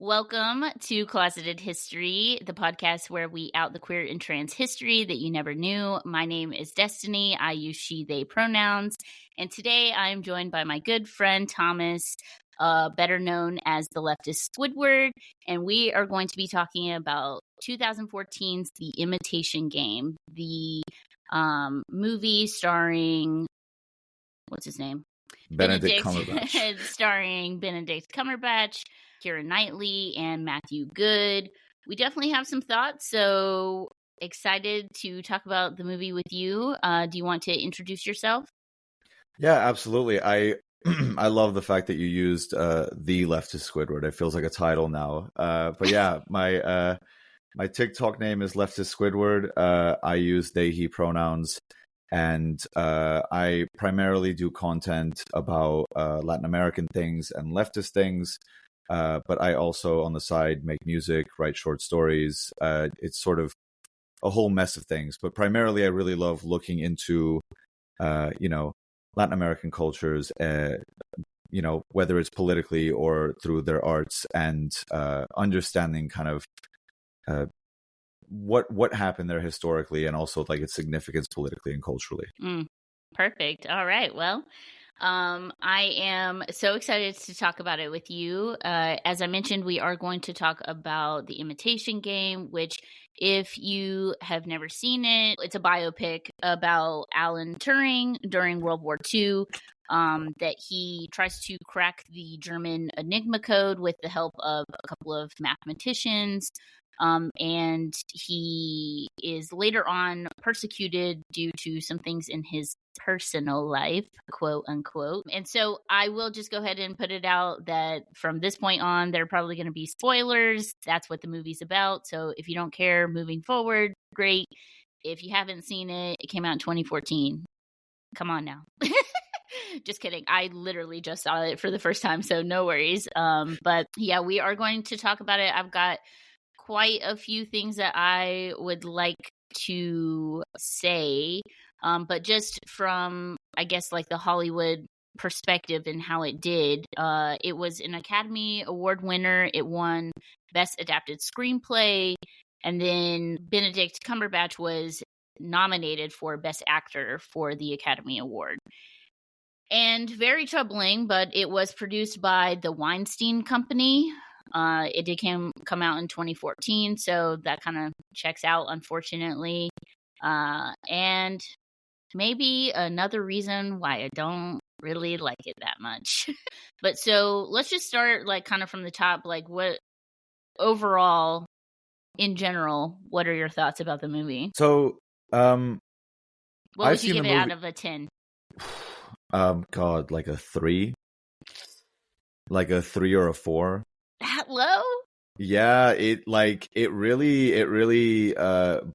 Welcome to Closeted History, the podcast where we out the queer and trans history that you never knew. My name is Destiny. I use she, they pronouns. And today I am joined by my good friend Thomas, better known as the LeftistSquidward. And we are going to be talking about 2014's The Imitation Game, the movie starring, what's his name? Benedict Cumberbatch. Starring Benedict Cumberbatch, Keira Knightley, and Matthew Good. We definitely have some thoughts, so excited to talk about the movie with you. Do you want to introduce yourself? Yeah, absolutely. I love the fact that you used the LeftistSquidward. It feels like a title now. But yeah, my TikTok name is LeftistSquidward. I use they, he pronouns. And I primarily do content about Latin American things and leftist things. But I also, on the side, make music, write short stories. It's sort of a whole mess of things. But primarily, I really love looking into, Latin American cultures, whether it's politically or through their arts, and understanding kind of what happened there historically, and also like its significance politically and culturally. Perfect. All right. Well, I am so excited to talk about it with you. As I mentioned, we are going to talk about The Imitation Game, which, if you have never seen it, it's a biopic about Alan Turing during World War II, that he tries to crack the German Enigma code with the help of a couple of mathematicians. And he is later on persecuted due to some things in his personal life, quote unquote. And so I will just go ahead and put it out that from this point on, there are probably going to be spoilers. That's what the movie's about. So if you don't care moving forward, great. If you haven't seen it, it came out in 2014. Come on now. Just kidding. I literally just saw it for the first time, so no worries. But yeah, we are going to talk about it. I've got quite a few things that I would like to say, but just from, I guess, like the Hollywood perspective and how it did. It was an Academy Award winner. It won Best Adapted Screenplay, and then Benedict Cumberbatch was nominated for Best Actor for the Academy Award. And very troubling, but it was produced by the Weinstein Company. It did come out in 2014, so that kind of checks out, unfortunately. And maybe another reason why I don't really like it that much. But so let's just start like kind of from the top. Like, what overall, in general, what are your thoughts about the movie? So, what would you give it out of a 10? God, like a 3? Like a 3 or a 4? That low? Yeah, it really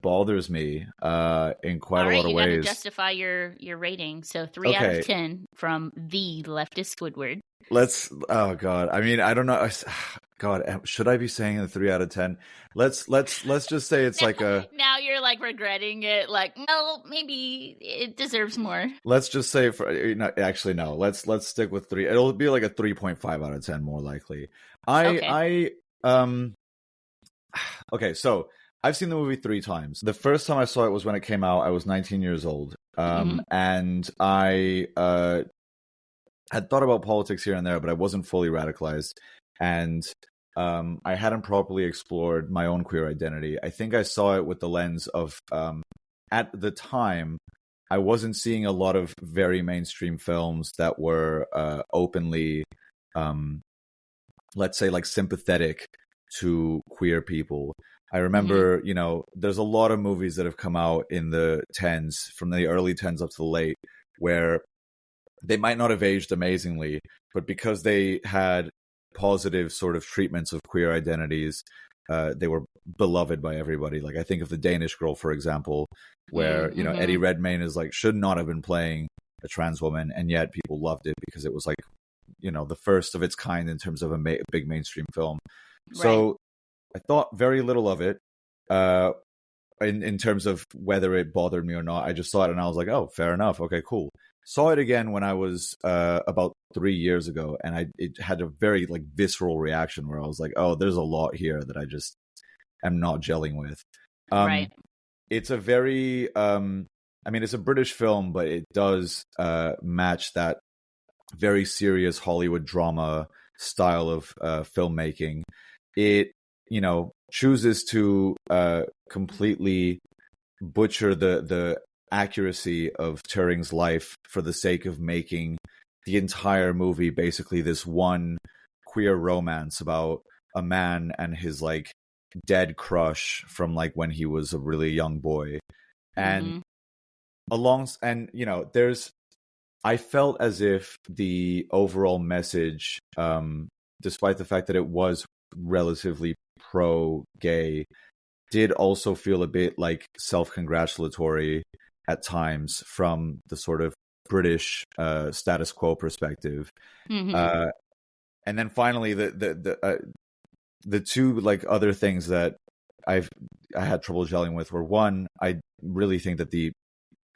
bothers me in quite a lot of ways. You got to justify your rating. So 3 out of 10 from the LeftistSquidward. Oh God, I mean, I don't know. God, should I be saying a 3 out of 10? Let's just say it's like a. Now you're like regretting it. Like, no, maybe it deserves more. Let's just say no. Let's stick with 3. It'll be like a 3.5 out of 10 more likely. Okay, so I've seen the movie 3 times. The first time I saw it was when it came out. I was 19 years old, and I had thought about politics here and there, but I wasn't fully radicalized, and I hadn't properly explored my own queer identity. I think I saw it with the lens of, at the time, I wasn't seeing a lot of very mainstream films that were openly, let's say, like sympathetic to queer people. I remember, there's a lot of movies that have come out in the 10s, from the early 10s up to the late, where they might not have aged amazingly, but because they had positive sort of treatments of queer identities, they were beloved by everybody. Like, I think of The Danish Girl, for example, where, Eddie Redmayne is like, should not have been playing a trans woman, and yet people loved it because it was like, the first of its kind in terms of a big mainstream film. Right. So I thought very little of it in terms of whether it bothered me or not. I just saw it and I was like, oh, fair enough. Okay, cool. saw it again when I was about 3 years ago, and it had a very like visceral reaction where I was like, oh, there's a lot here that I just am not gelling with. Right. It's a very I mean, it's a British film, but it does match that very serious Hollywood drama style of filmmaking. It, you know, chooses to completely butcher the accuracy of Turing's life for the sake of making the entire movie basically this one queer romance about a man and his like dead crush from like when he was a really young boy. And and you know, I felt as if the overall message, despite the fact that it was relatively pro-gay, did also feel a bit like self-congratulatory at times from the sort of British status quo perspective. And then finally, the two like other things that I had trouble gelling with were, one, I really think that the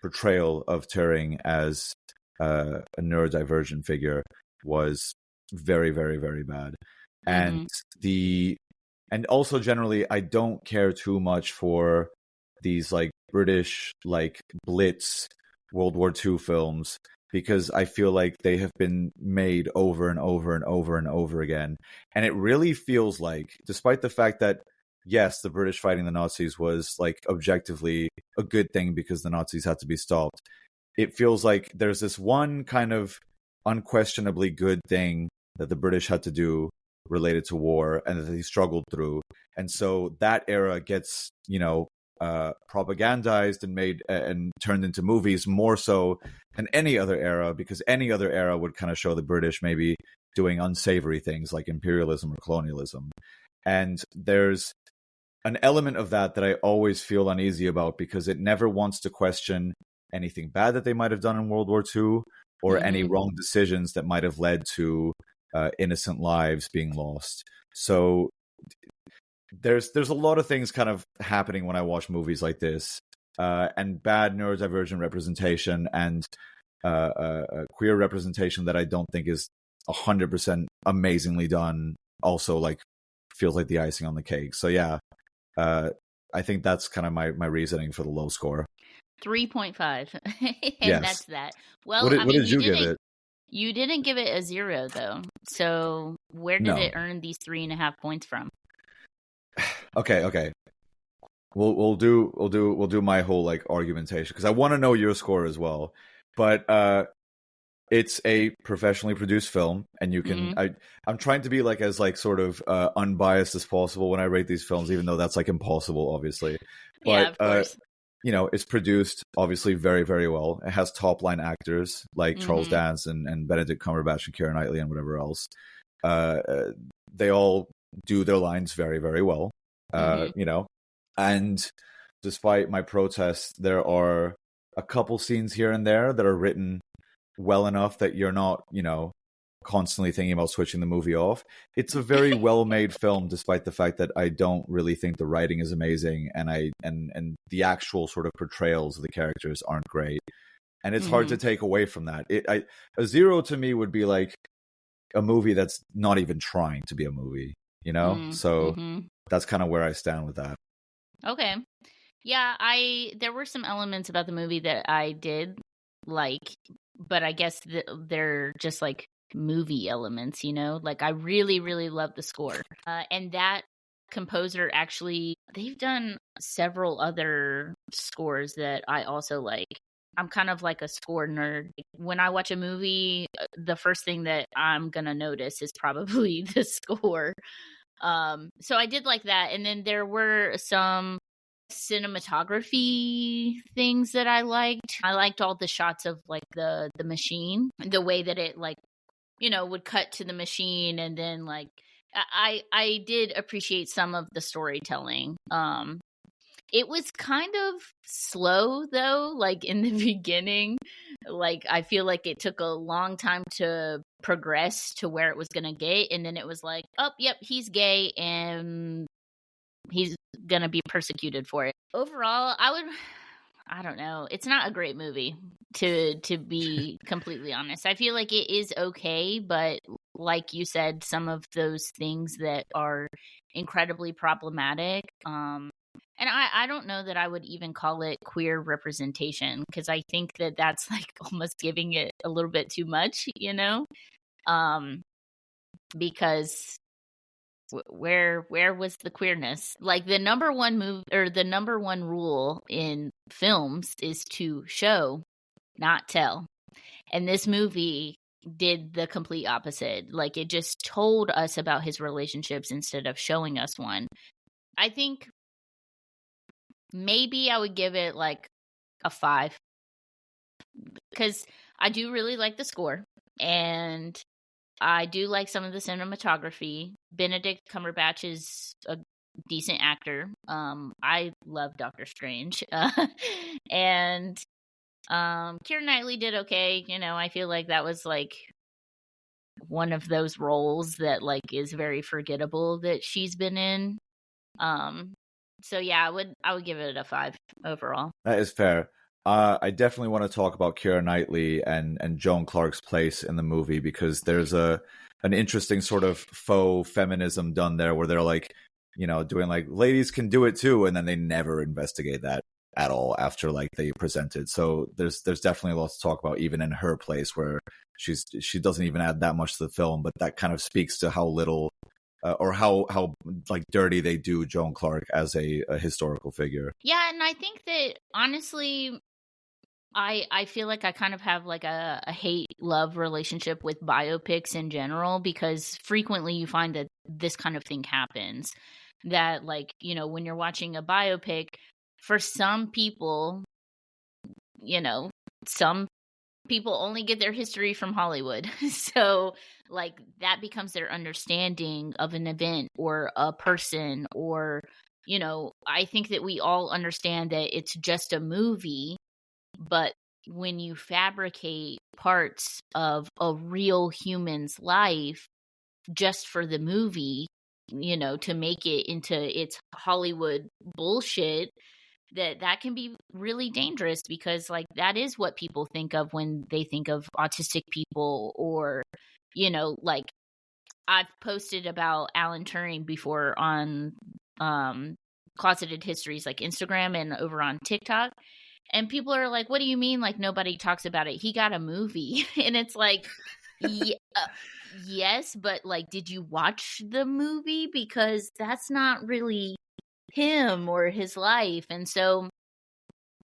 portrayal of Turing as a neurodivergent figure was very, very, very bad. And and also generally, I don't care too much for these like British like Blitz World War II films, because I feel like they have been made over and over and over and over again. And it really feels like, despite the fact that, yes, the British fighting the Nazis was like objectively a good thing because the Nazis had to be stopped, it feels like there's this one kind of unquestionably good thing that the British had to do related to war and that they struggled through. And so that era gets, you know, propagandized and made and turned into movies more so than any other era, because any other era would kind of show the British maybe doing unsavory things like imperialism or colonialism. And there's an element of that I always feel uneasy about, because it never wants to question anything bad that they might have done in World War II or any wrong decisions that might have led to innocent lives being lost. So there's a lot of things kind of happening when I watch movies like this, and bad neurodivergent representation and queer representation that I don't think is 100% amazingly done also like feels like the icing on the cake. So yeah, I think that's kind of my reasoning for the low score. 3.5. And yes. That's that. Well, what did you give it? You didn't give it a 0 though. So where did it earn these 3.5 points from? Okay. We'll do my whole like argumentation, because I want to know your score as well. But it's a professionally produced film, and you can I'm trying to be like as like sort of unbiased as possible when I rate these films, even though that's like impossible, obviously. But yeah, of course. You know, it's produced obviously very, very well. It has top line actors like Charles Dance and Benedict Cumberbatch and Keira Knightley and whatever else. They all do their lines very, very well. You know, and despite my protests, there are a couple scenes here and there that are written well enough that you're not, you know, constantly thinking about switching the movie off. It's a very well-made film, despite the fact that I don't really think the writing is amazing, and the actual sort of portrayals of the characters aren't great. And it's hard to take away from that. A 0 to me would be like a movie that's not even trying to be a movie, you know? So that's kind of where I stand with that. Okay. Yeah, there were some elements about the movie that I did like, but I guess they're just like movie elements, you know? Like I really, really love the score. And that composer actually, they've done several other scores that I also like. I'm kind of like a score nerd. When I watch a movie, the first thing that I'm going to notice is probably the score. So I did like that. And then there were some cinematography things that I liked. I liked all the shots of like the machine, the way that it like, you know, would cut to the machine, and then like I did appreciate some of the storytelling. It was kind of slow though, like in the beginning. Like I feel like it took a long time to progress to where it was going to get, and then it was like, "Oh, yep, he's gay and he's going to be persecuted for it." Overall, I don't know. It's not a great movie, to be completely honest. I feel like it is okay, but like you said, some of those things that are incredibly problematic. And I don't know that I would even call it queer representation, because I think that that's like almost giving it a little bit too much, because where was the queerness? Like, the number one move, or the number one rule in films is to show, not tell. And this movie did the complete opposite. Like, it just told us about his relationships instead of showing us one. I think maybe I would give it like a 5, because I do really like the score, and I do like some of the cinematography. Benedict Cumberbatch is a decent actor. I love Doctor Strange. And Keira Knightley did okay. I feel like that was like one of those roles that like is very forgettable that she's been in. So yeah, I would give it a 5 overall. That is fair. I definitely want to talk about Keira Knightley and Joan Clarke's place in the movie, because there's an interesting sort of faux feminism done there, where they're like, doing like ladies can do it too, and then they never investigate that at all after like they presented. So there's definitely a lot to talk about even in her place, where she doesn't even add that much to the film, but that kind of speaks to how little or how like dirty they do Joan Clarke as a historical figure. Yeah, and I think that honestly, I feel like I kind of have like a hate-love relationship with biopics in general, because frequently you find that this kind of thing happens. That like, when you're watching a biopic, for some people, some people only get their history from Hollywood. So like that becomes their understanding of an event or a person, or, I think that we all understand that it's just a movie. But when you fabricate parts of a real human's life just for the movie, to make it into its Hollywood bullshit, that can be really dangerous, because like that is what people think of when they think of autistic people, or, like I've posted about Alan Turing before on Closeted Histories, like Instagram and over on TikTok. And people are like, what do you mean? Like, nobody talks about it. He got a movie. And it's like, yes, but like, did you watch the movie? Because that's not really him or his life. And so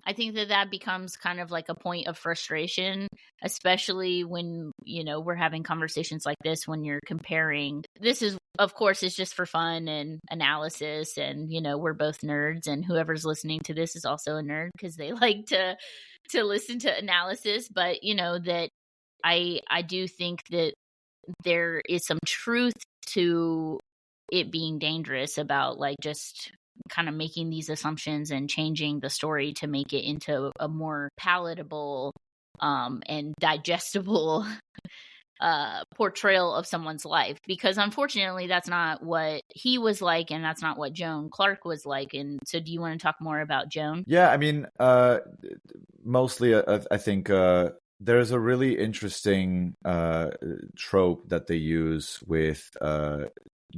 I think that becomes kind of like a point of frustration, especially when, we're having conversations like this, when you're comparing. This is, of course, is just for fun and analysis. And, we're both nerds, and whoever's listening to this is also a nerd, because they like to listen to analysis. But, that I do think that there is some truth to it being dangerous about like just kind of making these assumptions and changing the story to make it into a more palatable and digestible portrayal of someone's life, because unfortunately that's not what he was like, and that's not what Joan Clarke was like. And so do you want to talk more about Joan? Yeah, I mean, mostly I think there's a really interesting trope that they use with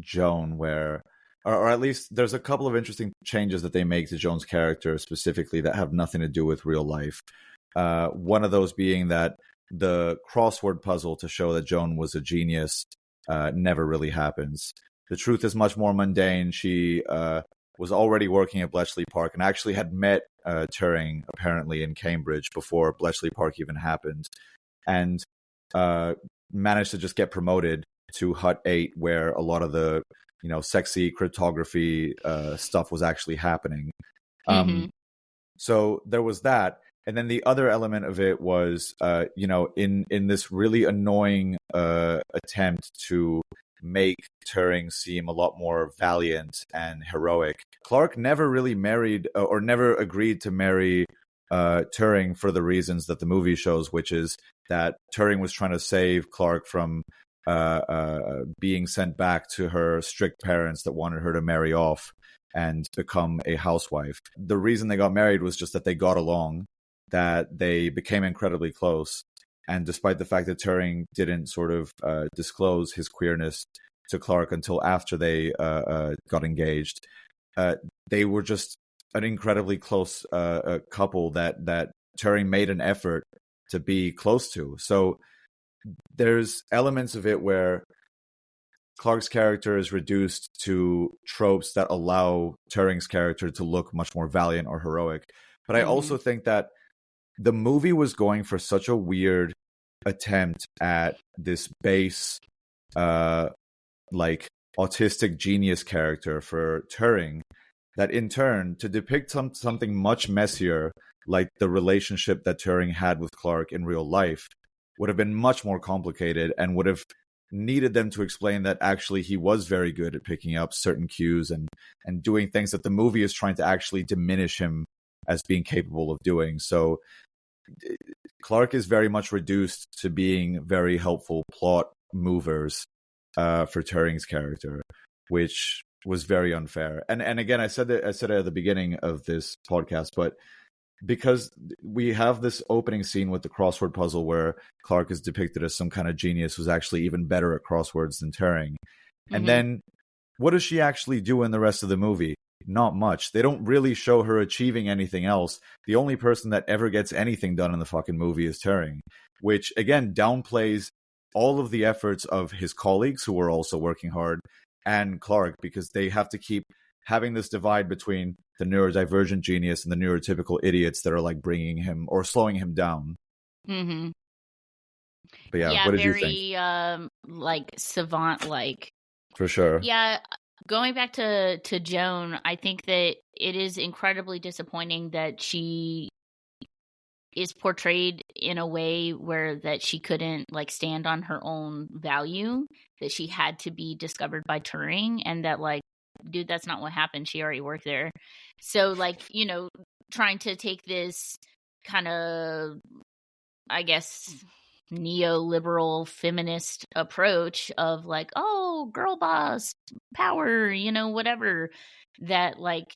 Joan, where or at least there's a couple of interesting changes that they make to Joan's character specifically that have nothing to do with real life. One of those being that the crossword puzzle to show that Joan was a genius never really happens. The truth is much more mundane. She was already working at Bletchley Park and actually had met Turing apparently in Cambridge before Bletchley Park even happened, and managed to just get promoted to Hut 8, where a lot of the sexy cryptography stuff was actually happening. So there was that. And then the other element of it was, in this really annoying attempt to make Turing seem a lot more valiant and heroic, Clarke never really married or never agreed to marry Turing for the reasons that the movie shows, which is that Turing was trying to save Clarke from being sent back to her strict parents that wanted her to marry off. and become a housewife. The reason they got married was just that they got along, that they became incredibly close. And despite the fact that Turing didn't sort of disclose his queerness to Clarke until after they got engaged, they were just an incredibly close couple that Turing made an effort to be close to. So there's elements of it where Clarke's character is reduced to tropes that allow Turing's character to look much more valiant or heroic. But I also think that the movie was going for such a weird attempt at this base, like autistic genius character for Turing, that in turn, to depict something much messier, like the relationship that Turing had with Clarke in real life, would have been much more complicated and would have needed them to explain that actually he was very good at picking up certain cues and doing things that the movie is trying to actually diminish him as being capable of doing. So Clarke is very much reduced to being very helpful plot movers for Turing's character, which was very unfair. And again, I said it at the beginning of this podcast, but because we have this opening scene with the crossword puzzle where Clarke is depicted as some kind of genius who's actually even better at crosswords than Turing. And then what does she actually do in the rest of the movie? Not much. They don't really show her achieving anything else. The only person that ever gets anything done in the fucking movie is Turing, which again downplays all of the efforts of his colleagues who are also working hard and Clarke, because they have to keep having this divide between the neurodivergent genius and the neurotypical idiots that are like bringing him or slowing him down. Mm-hmm. But yeah, what did you think? Very like savant-like. For sure. Yeah, going back to Joan, I think that it is incredibly disappointing that she is portrayed in a way where that she couldn't like stand on her own value, that she had to be discovered by Turing, and that like, dude, that's not what happened. She already worked there. So like, you know, trying to take this kind of, I guess, neoliberal feminist approach of like, oh, girl boss power, you know, whatever, that like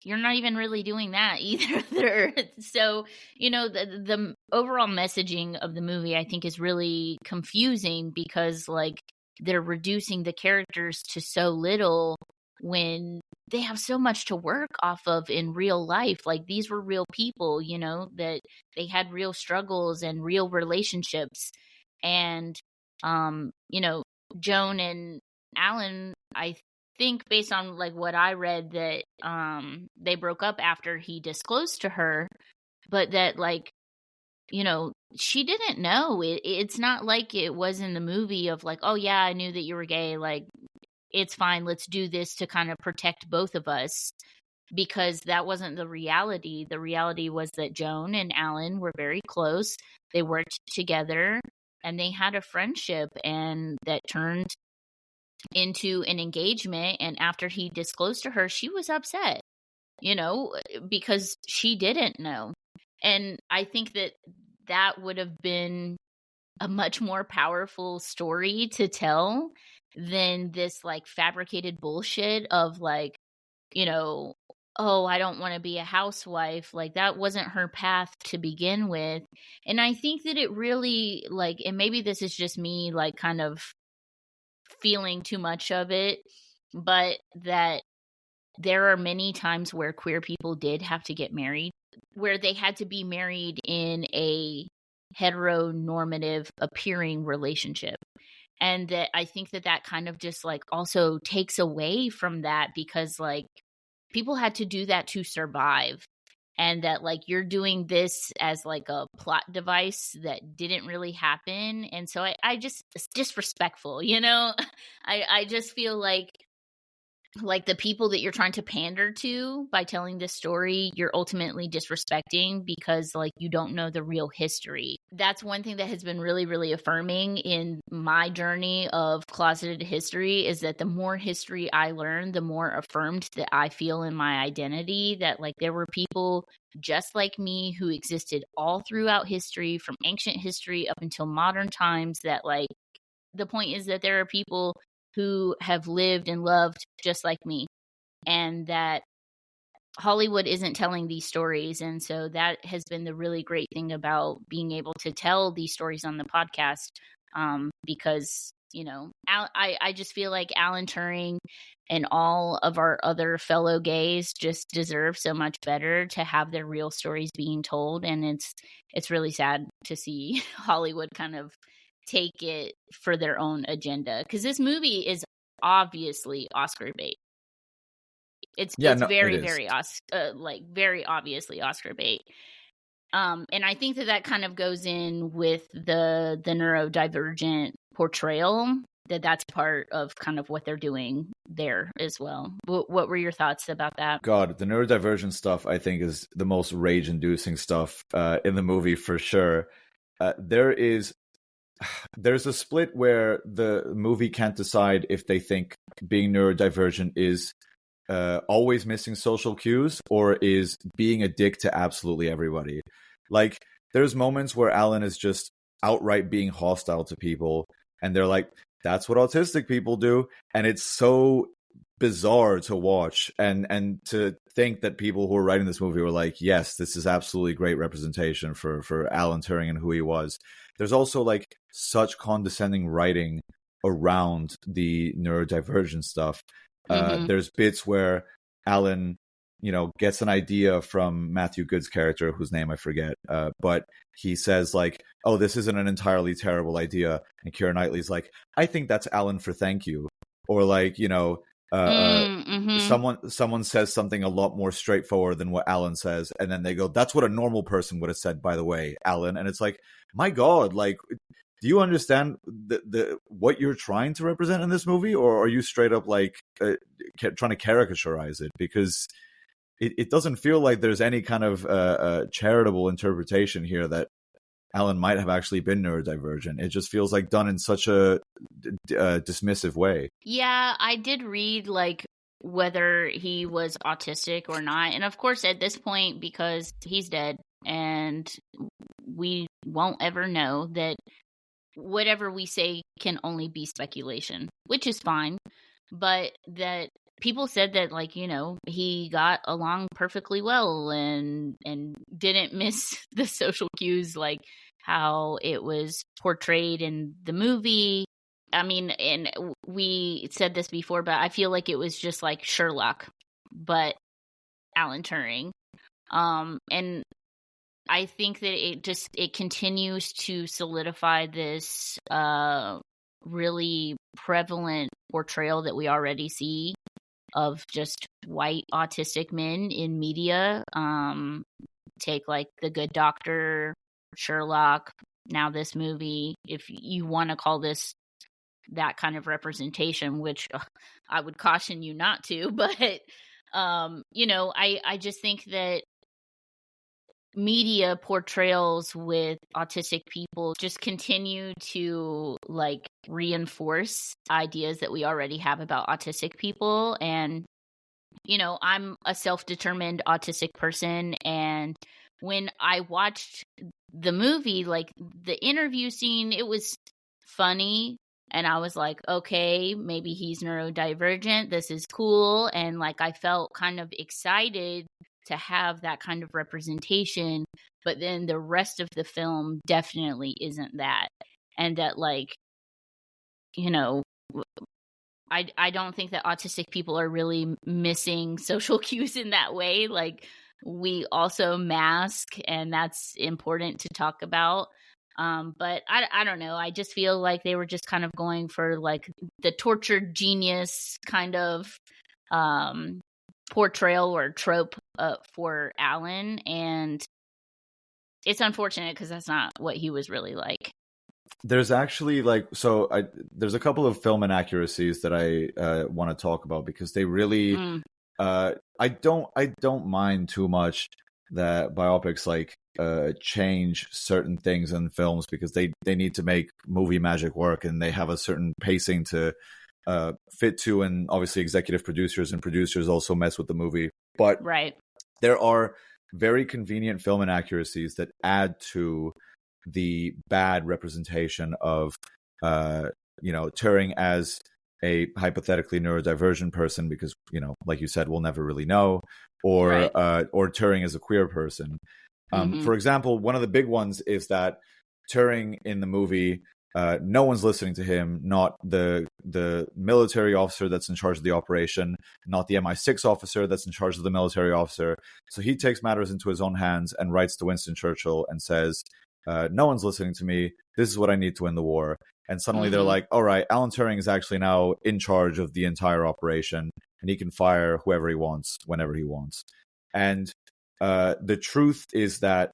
you're not even really doing that either. So, you know, the overall messaging of the movie I think is really confusing, because like they're reducing the characters to so little when they have so much to work off of in real life. Like these were real people, you know, that they had real struggles and real relationships. And, you know, Joan and Alan, I think based on like what I read, that they broke up after he disclosed to her, but that like, you know, she didn't know. It's not like it was in the movie of like, oh yeah, I knew that you were gay, like it's fine, let's do this to kind of protect both of us, because that wasn't the reality. The reality was that Joan and Alan were very close. They worked together and they had a friendship, and that turned into an engagement. And after he disclosed to her, she was upset, you know, because she didn't know. And I think that that would have been a much more powerful story to tell than this like fabricated bullshit of like, you know, oh, I don't want to be a housewife. Like that wasn't her path to begin with. And I think that it really like, and maybe this is just me like kind of feeling too much of it, but that there are many times where queer people did have to get married, where they had to be married in a heteronormative appearing relationship. And that I think that that kind of just like also takes away from that, because like people had to do that to survive. And that like you're doing this as like a plot device that didn't really happen. And so I just, it's disrespectful, you know? I just feel like the people that you're trying to pander to by telling this story, you're ultimately disrespecting, because like you don't know the real history. That's one thing that has been really, really affirming in my journey of closeted history, is that the more history I learn, the more affirmed that I feel in my identity, that like there were people just like me who existed all throughout history, from ancient history up until modern times, that like the point is that there are people who have lived and loved just like me. and that Hollywood isn't telling these stories. And so that has been the really great thing about being able to tell these stories on the podcast, because, you know, I just feel like Alan Turing and all of our other fellow gays just deserve so much better to have their real stories being told. And it's really sad to see Hollywood kind of take it for their own agenda, because this movie is obviously Oscar bait. It's No, it very, is. very very obviously Oscar bait. And I think that kind of goes in with the neurodivergent portrayal, that's part of kind of what they're doing there as well. What were your thoughts about that? God, the neurodivergent stuff, I think, is the most rage-inducing stuff in the movie for sure. There's a split where the movie can't decide if they think being neurodivergent is always missing social cues or is being a dick to absolutely everybody. Like, there's moments where Alan is just outright being hostile to people, and they're like, that's what autistic people do. And it's so bizarre to watch and to think that people who are writing this movie were like, yes, this is absolutely great representation for Alan Turing and who he was. There's also like such condescending writing around the neurodivergent stuff. There's bits where Alan, gets an idea from Matthew Good's character, whose name I forget, but he says like, oh, this isn't an entirely terrible idea. And Keira Knightley's like, I think that's Alan for thank you. Or like, someone says something a lot more straightforward than what Alan says. And then they go, that's what a normal person would have said, by the way, Alan. And it's like, my God, like, do you understand the what you're trying to represent in this movie? Or are you straight up like trying to caricaturize it? Because it doesn't feel like there's any kind of charitable interpretation here that Alan might have actually been neurodivergent. It just feels like done in such a dismissive way. Yeah, I did read like whether he was autistic or not. And of course, at this point, because he's dead and we won't ever know, that whatever we say can only be speculation, which is fine. But that people said that, like, he got along perfectly well and didn't miss the social cues, like how it was portrayed in the movie. I mean, and we said this before, but I feel like it was just like Sherlock, but Alan Turing. And I think that it continues to solidify this really prevalent portrayal that we already see of just white autistic men in media. Take like The Good Doctor, Sherlock, now this movie, if you want to call this that kind of representation, which I would caution you not to, but I just think that media portrayals with autistic people just continue to like reinforce ideas that we already have about autistic people. And I'm a self-determined autistic person, and when I watched the movie, like the interview scene, it was funny, and I was like, okay, maybe he's neurodivergent, this is cool. And like I felt kind of excited to have that kind of representation, but then the rest of the film definitely isn't that. And that, like, I don't think that autistic people are really missing social cues in that way. Like, we also mask, and that's important to talk about. But I don't know. I just feel like they were just kind of going for like the tortured genius kind of portrayal or trope for Alan, and it's unfortunate because that's not what he was really like. There's actually there's a couple of film inaccuracies that I want to talk about, because they really I don't mind too much that biopics like change certain things in films, because they need to make movie magic work, and they have a certain pacing to fit to, and obviously executive producers and producers also mess with the movie. But right, there are very convenient film inaccuracies that add to the bad representation of Turing as a hypothetically neurodivergent person, because, like you said, we'll never really know, Right. or Turing as a queer person. Mm-hmm. For example, one of the big ones is that Turing in the movie, no one's listening to him, not the military officer that's in charge of the operation, not the MI6 officer that's in charge of the military officer. So he takes matters into his own hands and writes to Winston Churchill and says, no one's listening to me. This is what I need to win the war. And suddenly they're Mm-hmm. like, all right, Alan Turing is actually now in charge of the entire operation, and he can fire whoever he wants, whenever he wants. And the truth is that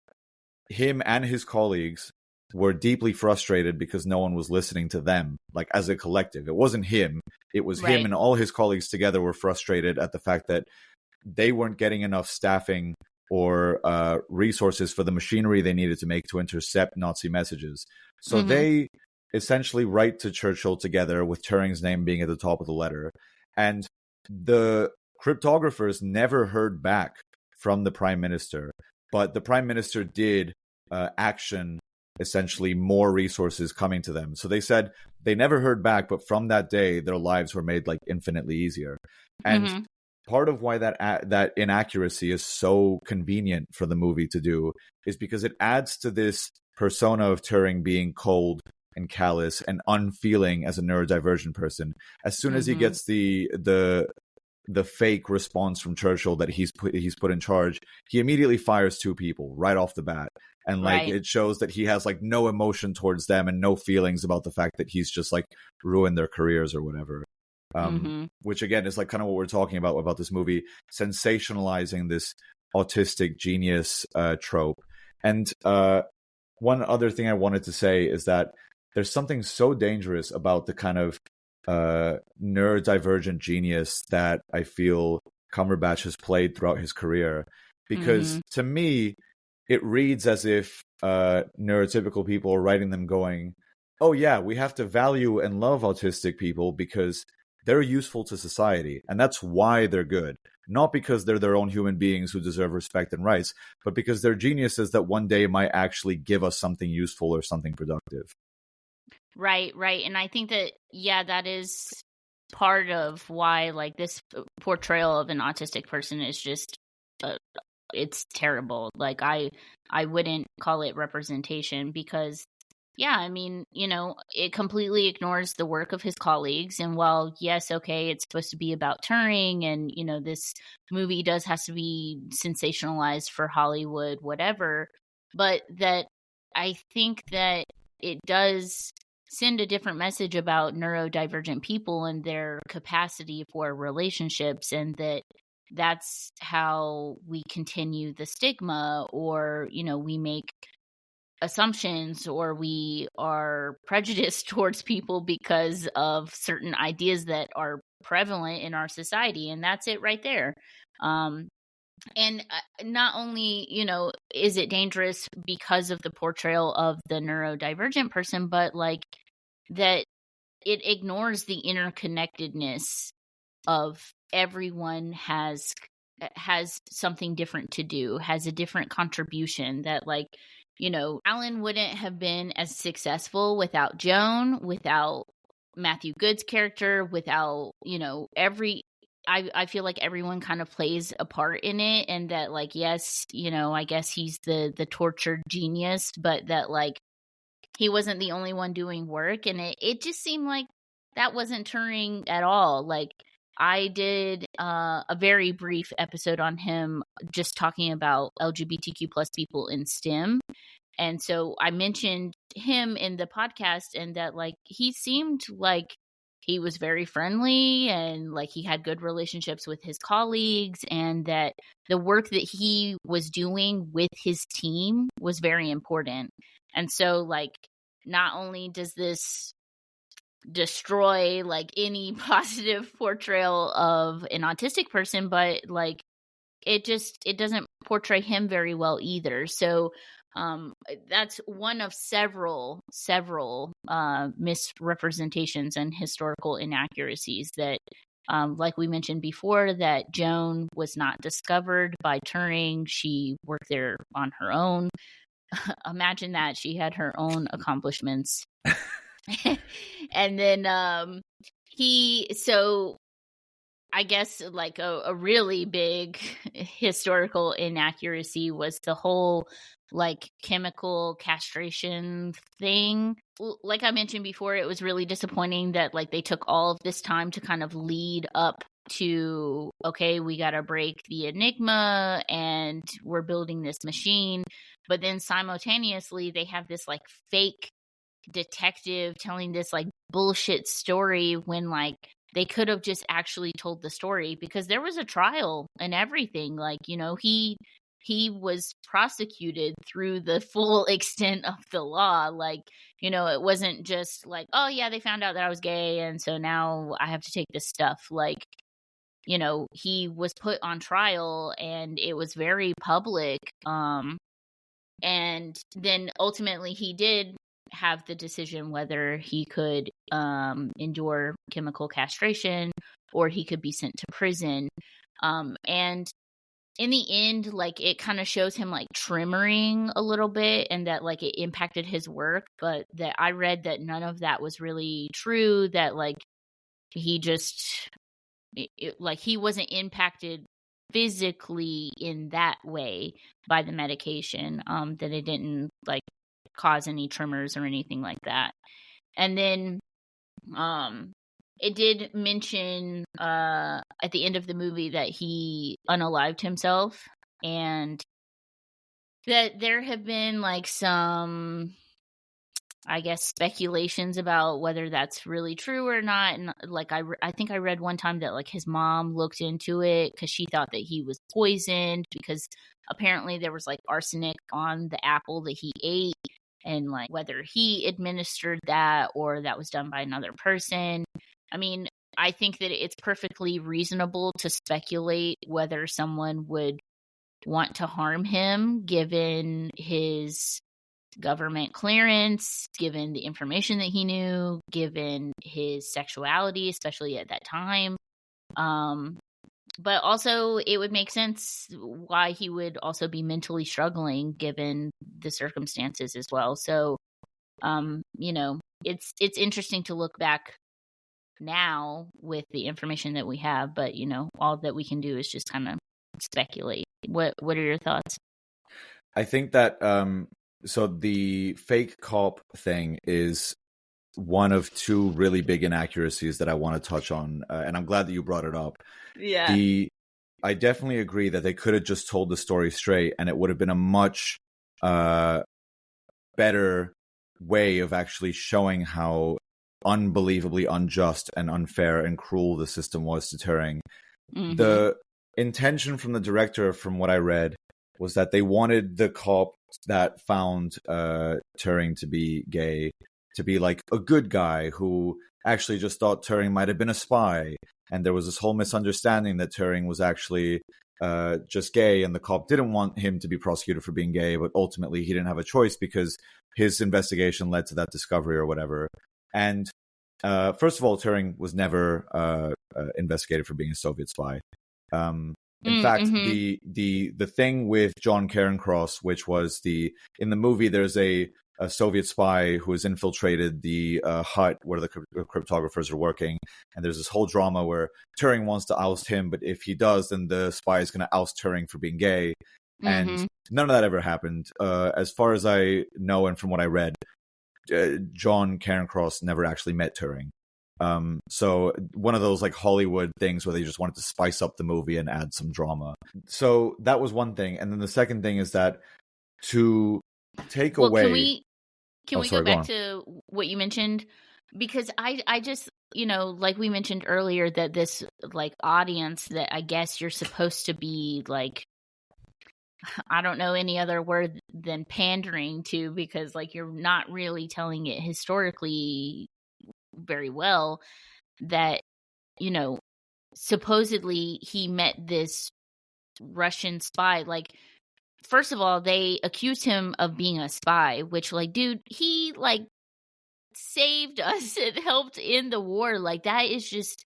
him and his colleagues were deeply frustrated because no one was listening to them, like as a collective. It wasn't him. It was Right. him and all his colleagues together were frustrated at the fact that they weren't getting enough staffing or resources for the machinery they needed to make to intercept Nazi messages. So Mm-hmm. they essentially write to Churchill together, with Turing's name being at the top of the letter. And the cryptographers never heard back from the prime minister, but the prime minister did action essentially more resources coming to them. So they said they never heard back, but from that day, their lives were made like infinitely easier. And Mm-hmm. part of why that inaccuracy is so convenient for the movie to do is because it adds to this persona of Turing being cold and callous and unfeeling as a neurodivergent person. As soon as he Mm-hmm. gets the fake response from Churchill that he's put in charge, he immediately fires two people right off the bat. And like, Right. it shows that he has like no emotion towards them and no feelings about the fact that he's just like ruined their careers or whatever. Mm-hmm. Which again is like kind of what we're talking about this movie, sensationalizing this autistic genius trope. And one other thing I wanted to say is that there's something so dangerous about the kind of neurodivergent genius that I feel Cumberbatch has played throughout his career. Because Mm-hmm. to me, it reads as if neurotypical people are writing them going, oh yeah, we have to value and love autistic people because they're useful to society. And that's why they're good. Not because they're their own human beings who deserve respect and rights, but because they're geniuses that one day might actually give us something useful or something productive. Right, right. And I think that, yeah, that is part of why, like, this portrayal of an autistic person is just, it's terrible. Like, I wouldn't call it representation because, yeah, I mean, it completely ignores the work of his colleagues. And while, yes, okay, it's supposed to be about Turing and, this movie has to be sensationalized for Hollywood, whatever, but that I think that it does send a different message about neurodivergent people and their capacity for relationships, and that's how we continue the stigma, or we make assumptions, or we are prejudiced towards people because of certain ideas that are prevalent in our society. And that's it right there. And not only, is it dangerous because of the portrayal of the neurodivergent person, but like that it ignores the interconnectedness of everyone has something different to do, has a different contribution, that like, Alan wouldn't have been as successful without Joan, without Matthew Good's character, without, I feel like everyone kind of plays a part in it, and that like, yes, I guess he's the tortured genius, but that like he wasn't the only one doing work. And it just seemed like that wasn't Turing at all. Like, I did a very brief episode on him, just talking about LGBTQ plus people in STEM. And so I mentioned him in the podcast, and that like he seemed like he was very friendly, and like he had good relationships with his colleagues, and that the work that he was doing with his team was very important. And so like, not only does this destroy like any positive portrayal of an autistic person, but like it doesn't portray him very well either. So that's one of several misrepresentations and historical inaccuracies that like we mentioned before, that Joan was not discovered by Turing. She worked there on her own. Imagine that, she had her own accomplishments. And then So I guess like a really big historical inaccuracy was the whole like chemical castration thing. Like I mentioned before, it was really disappointing that like they took all of this time to kind of lead up to, okay, we got to break the enigma and we're building this machine. But then simultaneously, they have this like fake detective telling this like bullshit story when like they could have just actually told the story, because there was a trial and everything. Like, you know, he was prosecuted through the full extent of the law. Like, you know, it wasn't just like, oh yeah, they found out that I was gay and so now I have to take this stuff. Like, you know, he was put on trial and it was very public. And then ultimately he did have the decision whether he could endure chemical castration or he could be sent to prison. And in the end, like it kind of shows him like tremoring a little bit and that like it impacted his work, but that I read that none of that was really true, that like he just like he wasn't impacted physically in that way by the medication, that it didn't like cause any tremors or anything like that. And then it did mention at the end of the movie that he unalived himself, and that there have been like some, I guess, speculations about whether that's really true or not. And like I think I read one time that like his mom looked into it because she thought that he was poisoned, because apparently there was like arsenic on the apple that he ate, and like whether he administered that or that was done by another person. I mean, I think that it's perfectly reasonable to speculate whether someone would want to harm him given his government clearance, given the information that he knew, given his sexuality, especially at that time. But also it would make sense why he would also be mentally struggling given the circumstances as well. So, you know, it's interesting to look back now with the information that we have, but you know, all that we can do is just kind of speculate. What are your thoughts? I think that so the fake cop thing is one of two really big inaccuracies that I want to touch on, and I'm glad that you brought it up. Yeah. I definitely agree that they could have just told the story straight, and it would have been a much better way of actually showing how unbelievably unjust and unfair and cruel the system was to Turing. Mm-hmm. The intention from the director, from what I read, was that they wanted the cop that found Turing to be gay to be like a good guy who actually just thought Turing might have been a spy. And there was this whole misunderstanding that Turing was actually just gay, and the cop didn't want him to be prosecuted for being gay, but ultimately he didn't have a choice because his investigation led to that discovery or whatever. And first of all, Turing was never investigated for being a Soviet spy. In fact, the thing with John Cairncross, which was in the movie, there's a Soviet spy who has infiltrated the hut where the cryptographers are working, and there's this whole drama where Turing wants to oust him, but if he does, then the spy is going to oust Turing for being gay, and none of that ever happened. As far as I know, and from what I read, John Cairncross never actually met Turing. So one of those like Hollywood things where they just wanted to spice up the movie and add some drama. So that was one thing. And then the second thing is that to take away... Can we go back to what you mentioned? Because I just, you know, like we mentioned earlier, that this like audience that I guess you're supposed to be like, I don't know any other word than pandering to, because like you're not really telling it historically very well, that, you know, supposedly he met this Russian spy. Like, first of all, they accused him of being a spy, which like, dude, he like saved us and helped in the war. Like, that is just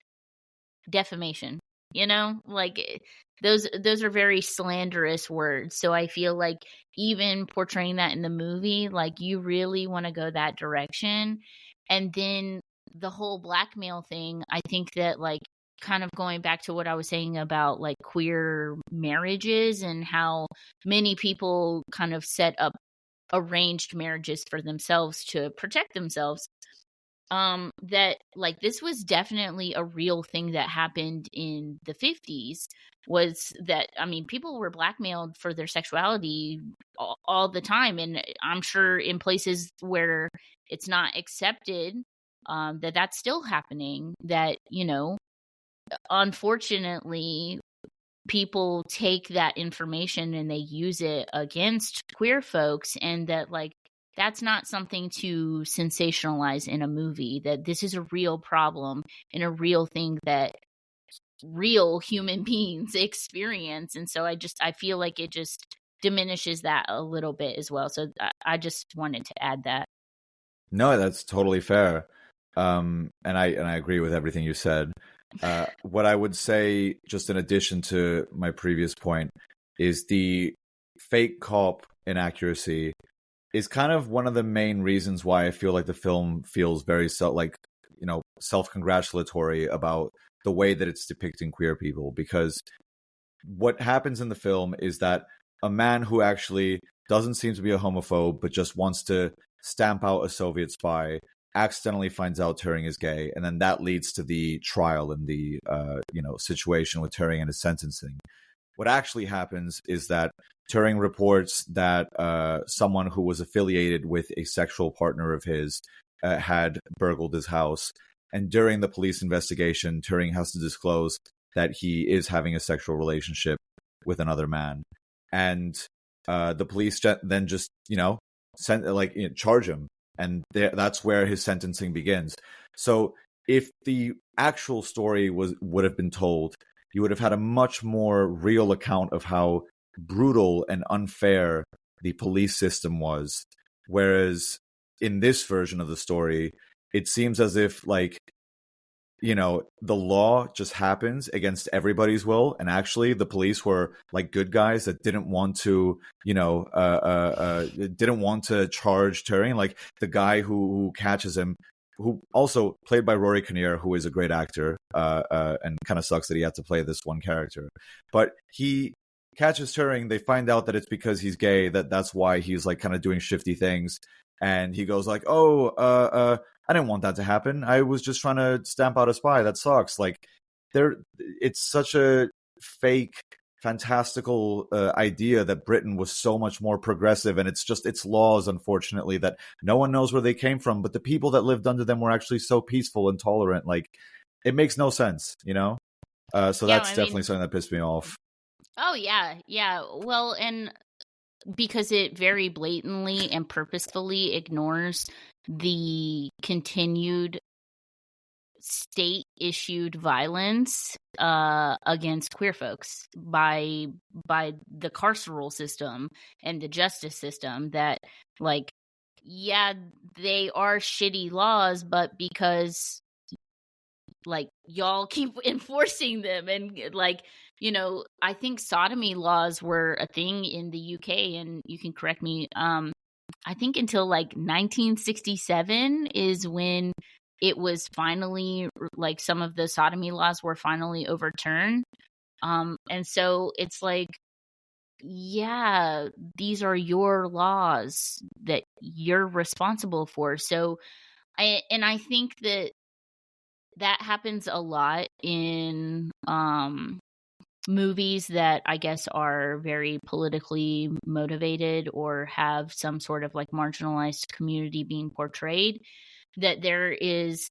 defamation, you know? Like, those are very slanderous words. So I feel like even portraying that in the movie, like you really want to go that direction. And then the whole blackmail thing, I think that, like, kind of going back to what I was saying about, like, queer marriages and how many people kind of set up arranged marriages for themselves to protect themselves, that, like, this was definitely a real thing that happened in the 50s. Was that, I mean, people were blackmailed for their sexuality all the time, and I'm sure in places where it's not accepted, that that's still happening, that, you know, unfortunately people take that information and they use it against queer folks, and that, like, that's not something to sensationalize in a movie, that this is a real problem and a real thing that real human beings experience. And so I feel like it just diminishes that a little bit as well. So I just wanted to add that. No, that's totally fair. And I agree with everything you said. What I would say, just in addition to my previous point, is the fake cop inaccuracy is kind of one of the main reasons why I feel like the film feels very self-congratulatory about the way that it's depicting queer people. Because what happens in the film is that a man who actually doesn't seem to be a homophobe, but just wants to stamp out a Soviet spy, accidentally finds out Turing is gay, and then that leads to the trial and the situation with Turing and his sentencing. What actually happens is that Turing reports that someone who was affiliated with a sexual partner of his had burgled his house, and during the police investigation, Turing has to disclose that he is having a sexual relationship with another man, and the police then just charge him. And that's where his sentencing begins. So if the actual story would have been told, you would have had a much more real account of how brutal and unfair the police system was. Whereas in this version of the story, it seems as if, like, the law just happens against everybody's will, and actually the police were like good guys that didn't want to, didn't want to charge Turing. Like the guy who catches him, who also played by Rory Kinnear, who is a great actor, and kind of sucks that he had to play this one character, but he catches Turing. They find out that it's because he's gay, that's why he's like kind of doing shifty things, and he goes like, I didn't want that to happen. I was just trying to stamp out a spy. That sucks. Like, it's such a fake, fantastical idea that Britain was so much more progressive, and it's just its laws, unfortunately, that no one knows where they came from. But the people that lived under them were actually so peaceful and tolerant. Like, it makes no sense, So that's definitely something that pissed me off. Oh yeah, yeah. Well, and because it very blatantly and purposefully ignores the continued state-issued violence against queer folks by the carceral system and the justice system, that, like, yeah, they are shitty laws, but because, like, y'all keep enforcing them, and, like, I think sodomy laws were a thing in the UK, and you can correct me, I think until like 1967 is when it was finally, like, some of the sodomy laws were finally overturned. And so it's like, yeah, these are your laws that you're responsible for. So I think that happens a lot in movies that I guess are very politically motivated or have some sort of like marginalized community being portrayed, that there is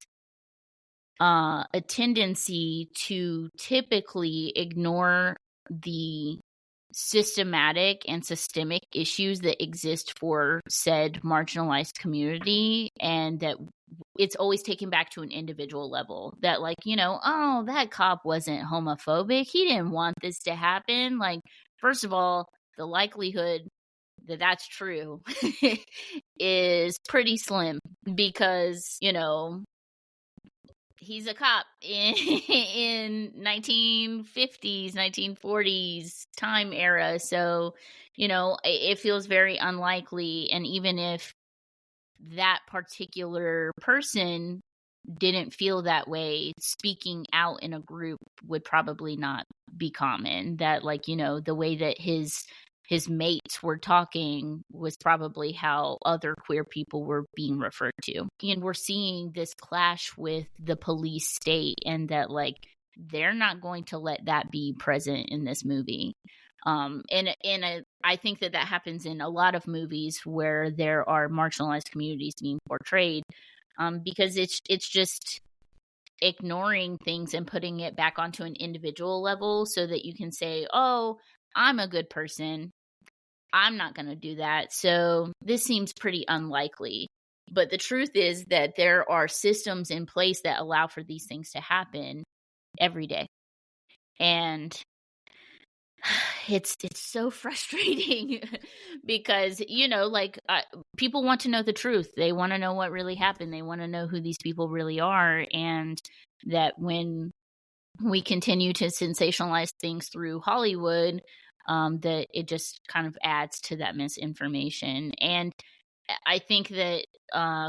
a tendency to typically ignore the systematic and systemic issues that exist for said marginalized community, and that it's always taken back to an individual level, that, like, oh, that cop wasn't homophobic, he didn't want this to happen. Like, first of all, the likelihood that that's true is pretty slim, because he's a cop in 1950s, 1940s time era. So, it feels very unlikely. And even if that particular person didn't feel that way, speaking out in a group would probably not be common. That, like, you know, the way that his mates were talking was probably how other queer people were being referred to. And we're seeing this clash with the police state, and that, like, they're not going to let that be present in this movie. I think that happens in a lot of movies where there are marginalized communities being portrayed, because it's just ignoring things and putting it back onto an individual level so that you can say, oh, I'm a good person, I'm not going to do that, so this seems pretty unlikely. But the truth is that there are systems in place that allow for these things to happen every day. And it's so frustrating because, you know, like, people want to know the truth. They want to know what really happened. They want to know who these people really are. And that when we continue to sensationalize things through Hollywood, that it just kind of adds to that misinformation. And I think that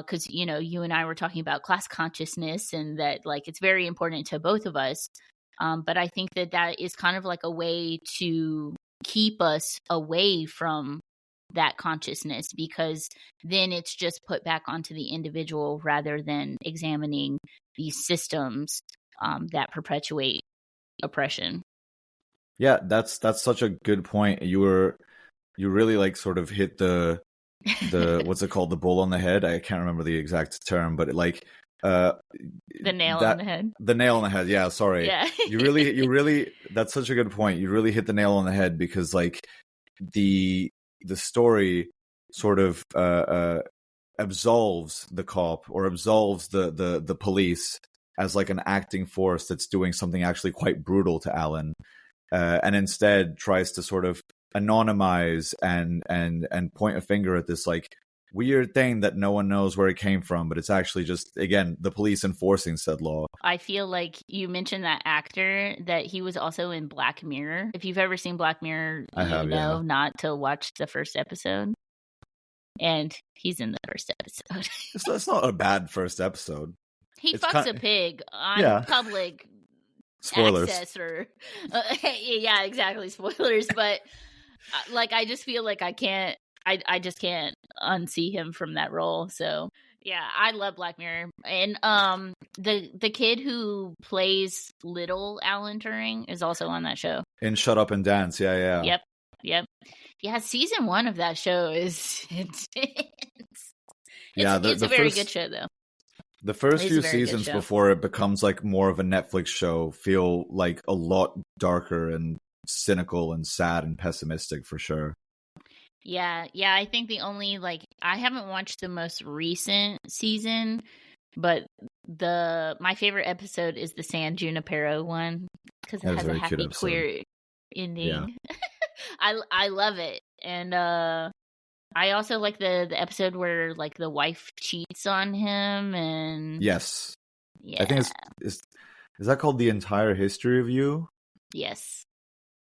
because, you know, you and I were talking about class consciousness, and that, like, it's very important to both of us. But I think that is kind of like a way to keep us away from that consciousness, because then it's just put back onto the individual rather than examining these systems that perpetuate oppression. Yeah, that's such a good point. You really, like, sort of hit the what's it called, the bull on the head. I can't remember the exact term, but the nail on the head. The nail on the head. Yeah, sorry. Yeah. you really that's such a good point. You really hit the nail on the head, because, like, the story sort of absolves the cop, or absolves the police as, like, an acting force that's doing something actually quite brutal to Alan, and instead tries to sort of anonymize and point a finger at this, like, weird thing that no one knows where it came from, but it's actually just, again, the police enforcing said law. I feel like you mentioned that actor, that he was also in Black Mirror. If you've ever seen Black Mirror, not to watch the first episode. And he's in the first episode. It's not a bad first episode. He fucks a pig on public spoilers. Access, or yeah, exactly, spoilers. But like, I just feel like I just can't unsee him from that role. So yeah, I love Black Mirror. And the kid who plays little Alan Turing is also on that show. In Shut Up and Dance, yeah. Yep. Yeah, season 1 of that show is intense. It's a very good show, though. The first few seasons before it becomes, like, more of a Netflix show feel like a lot darker and cynical and sad and pessimistic, for sure. Yeah, I think the only, like, I haven't watched the most recent season, but my favorite episode is the San Junipero one, because it has a happy queer ending. Yeah. I love it. And I also like the episode where, like, the wife cheats on him. And yes, yeah, I think is that called The Entire History of You? Yes,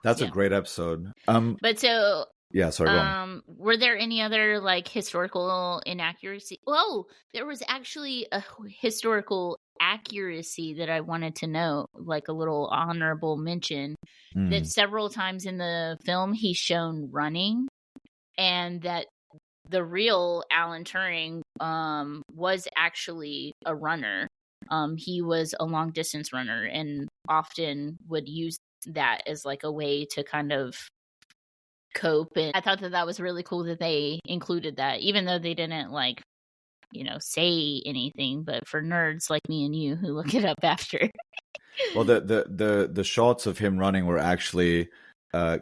that's a great episode. But so. Yeah, sorry, go on. Were there any other, like, historical inaccuracy? Oh, there was actually a historical accuracy that I wanted to know, like a little honorable mention, that several times in the film he's shown running, and that the real Alan Turing was actually a runner. He was a long distance runner, and often would use that as, like, a way to kind of cope. And I thought that was really cool that they included that, even though they didn't, like, you know, say anything, but for nerds like me and you who look it up after. Well, the shots of him running were actually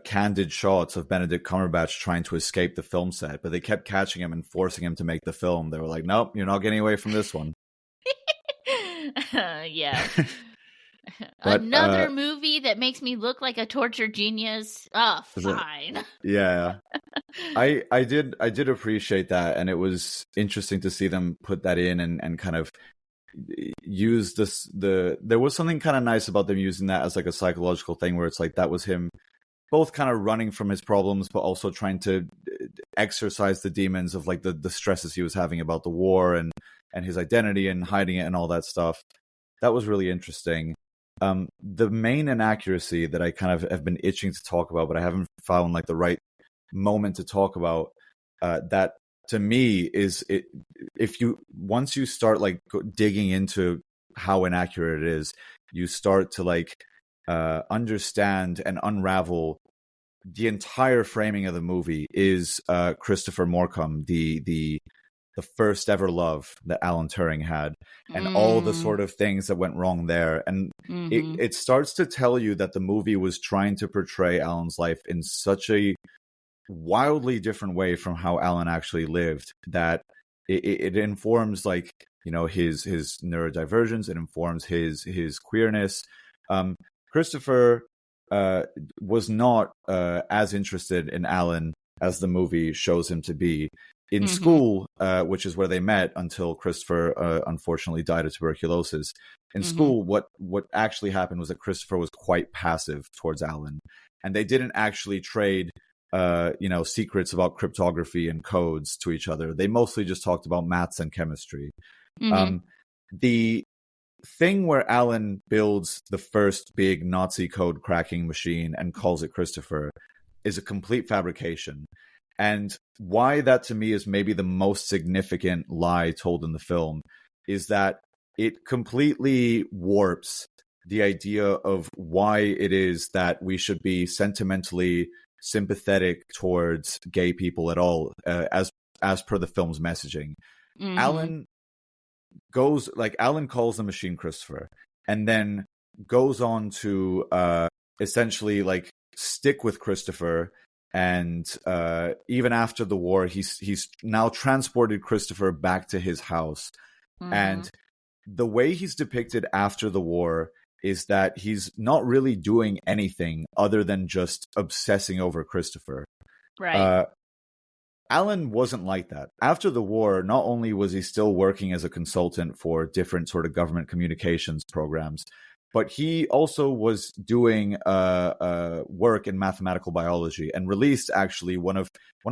candid shots of Benedict Cumberbatch trying to escape the film set, but they kept catching him and forcing him to make the film. They were like, nope, you're not getting away from this one. Yeah. But, another movie that makes me look like a tortured genius. Oh, fine. Yeah. I did appreciate that, and it was interesting to see them put that in and kind of use there was something kind of nice about them using that as, like, a psychological thing, where it's like that was him both kind of running from his problems, but also trying to exercise the demons of, like, the stresses he was having about the war, and and his identity and hiding it and all that stuff. That was really interesting. The main inaccuracy that I kind of have been itching to talk about, but I haven't found like the right moment to talk about, that to me is it, once you start like digging into how inaccurate it is, you start to like understand and unravel the entire framing of the movie is Christopher Morcom, the first ever love that Alan Turing had, and all the sort of things that went wrong there. And it starts to tell you that the movie was trying to portray Alan's life in such a wildly different way from how Alan actually lived, that it informs like, you know, his neurodivergence, it informs his queerness. Christopher was not as interested in Alan as the movie shows him to be. In school, which is where they met until Christopher unfortunately died of tuberculosis. In school, what actually happened was that Christopher was quite passive towards Alan, and they didn't actually trade secrets about cryptography and codes to each other. They mostly just talked about maths and chemistry. The thing where Alan builds the first big Nazi code cracking machine and calls it Christopher is a complete fabrication. And why that to me is maybe the most significant lie told in the film is that it completely warps the idea of why it is that we should be sentimentally sympathetic towards gay people at all, as per the film's messaging. Alan calls the machine Christopher, and then goes on to essentially like stick with Christopher. And even after the war, he's now transported Christopher back to his house. And the way he's depicted after the war is that he's not really doing anything other than just obsessing over Christopher. Right. Alan wasn't like that. After the war, not only was he still working as a consultant for different sort of government communications programs, but he also was doing work in mathematical biology, and released actually one of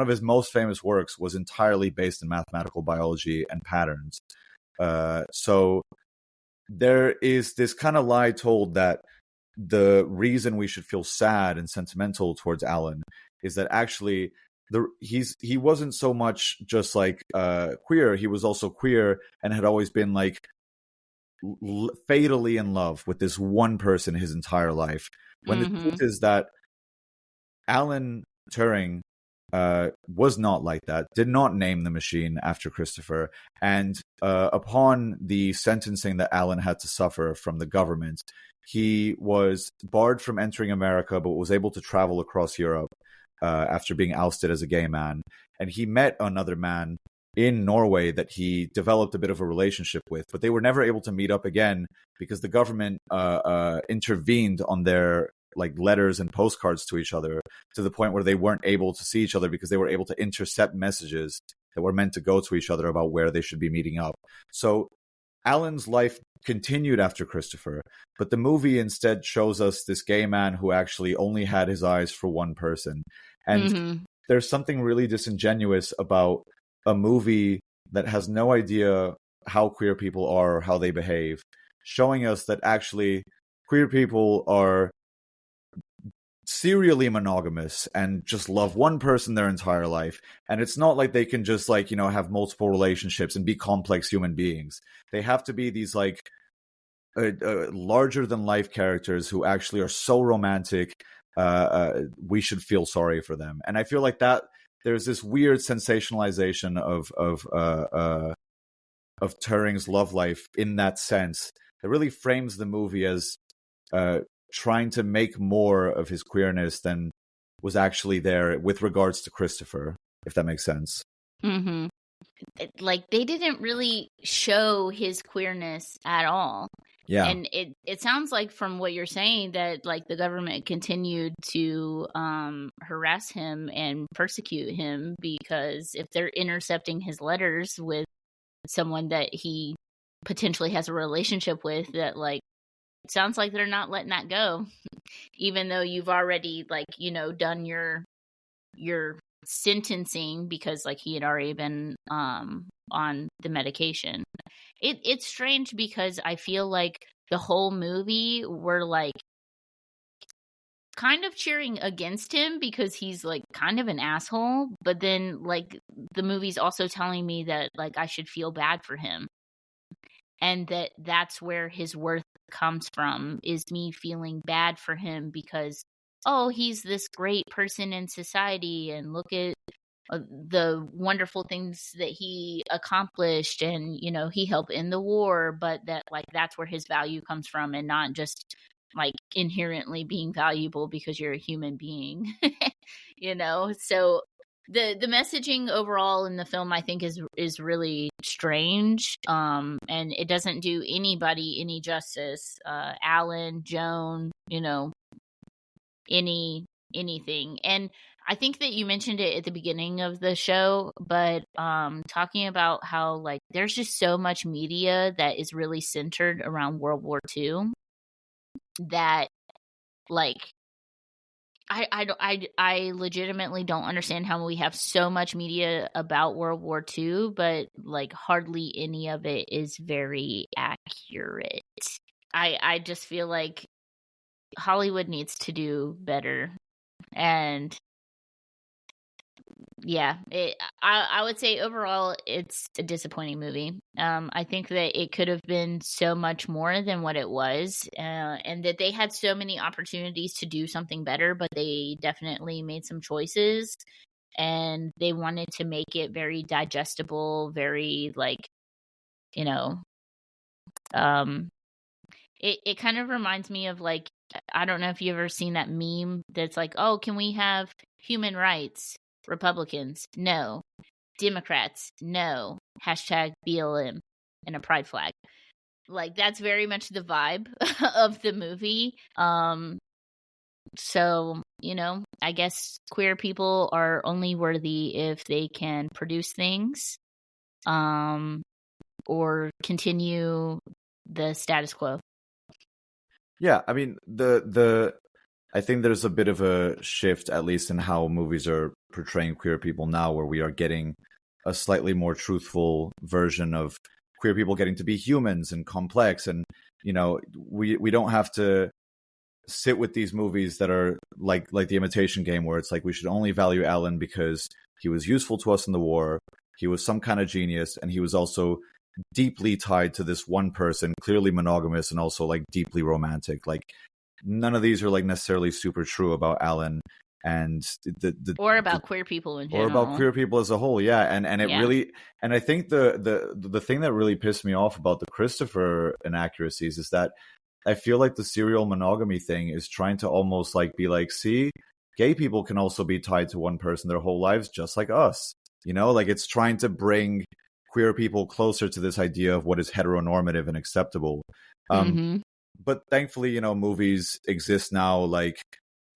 his most famous works was entirely based in mathematical biology and patterns. So there is this kind of lie told that the reason we should feel sad and sentimental towards Alan is that actually he wasn't so much just like queer. He was also queer and had always been like fatally in love with this one person his entire life, when the truth is that Alan Turing was not like that, did not name the machine after Christopher, and upon the sentencing that Alan had to suffer from the government, he was barred from entering America but was able to travel across Europe after being ousted as a gay man. And he met another man in Norway that he developed a bit of a relationship with, but they were never able to meet up again because the government intervened on their like letters and postcards to each other, to the point where they weren't able to see each other because they were able to intercept messages that were meant to go to each other about where they should be meeting up. So Alan's life continued after Christopher, but the movie instead shows us this gay man who actually only had his eyes for one person. And there's something really disingenuous about a movie that has no idea how queer people are or how they behave, showing us that actually queer people are serially monogamous and just love one person their entire life. And it's not like they can just like, you know, have multiple relationships and be complex human beings. They have to be these like larger than life characters who actually are so romantic. We should feel sorry for them. And I feel like that there's this weird sensationalization of Turing's love life in that sense. It really frames the movie as trying to make more of his queerness than was actually there with regards to Christopher, if that makes sense. Like they didn't really show his queerness at all. Yeah. And it sounds like from what you're saying that like the government continued to harass him and persecute him, because if they're intercepting his letters with someone that he potentially has a relationship with, that like sounds like they're not letting that go, even though you've already like, you know, done your sentencing because like he had already been on the medication. It's strange because I feel like the whole movie we're like kind of cheering against him because he's like kind of an asshole, but then like the movie's also telling me that like I should feel bad for him, and that's where his worth comes from, is me feeling bad for him because oh, he's this great person in society and look at the wonderful things that he accomplished, and you know he helped in the war, but that like that's where his value comes from, and not just like inherently being valuable because you're a human being. You know, so the messaging overall in the film I think is really strange, and it doesn't do anybody any justice. Alan, Joan, you know, anything. And I think that you mentioned it at the beginning of the show, but talking about how like there's just so much media that is really centered around World War II that like I legitimately don't understand how we have so much media about World War II, but like hardly any of it is very accurate. I just feel like Hollywood needs to do better. And yeah, I would say overall it's a disappointing movie. I think that it could have been so much more than what it was, and that they had so many opportunities to do something better, but they definitely made some choices, and they wanted to make it very digestible, very like, you know, it kind of reminds me of like, I don't know if you've ever seen that meme that's like, oh, can we have human rights? Republicans, no. Democrats, no. Hashtag BLM and a pride flag. Like that's very much the vibe of the movie. So, you know, I guess queer people are only worthy if they can produce things, or continue the status quo. Yeah, I mean I think there's a bit of a shift, at least in how movies are portraying queer people now, where we are getting a slightly more truthful version of queer people getting to be humans and complex. And, you know, we don't have to sit with these movies that are like the Imitation Game, where it's like we should only value Alan because he was useful to us in the war, he was some kind of genius, and he was also deeply tied to this one person, clearly monogamous and also like deeply romantic. Like none of these are like necessarily super true about Alan and or about queer people in general, or about queer people as a whole. Yeah, and it really, and I think the thing that really pissed me off about the Christopher Inaccuracies is that I feel like the serial monogamy thing is trying to almost like be like, see, gay people can also be tied to one person their whole lives just like us, you know, like it's trying to bring queer people closer to this idea of what is heteronormative and acceptable. But thankfully, you know, movies exist now. Like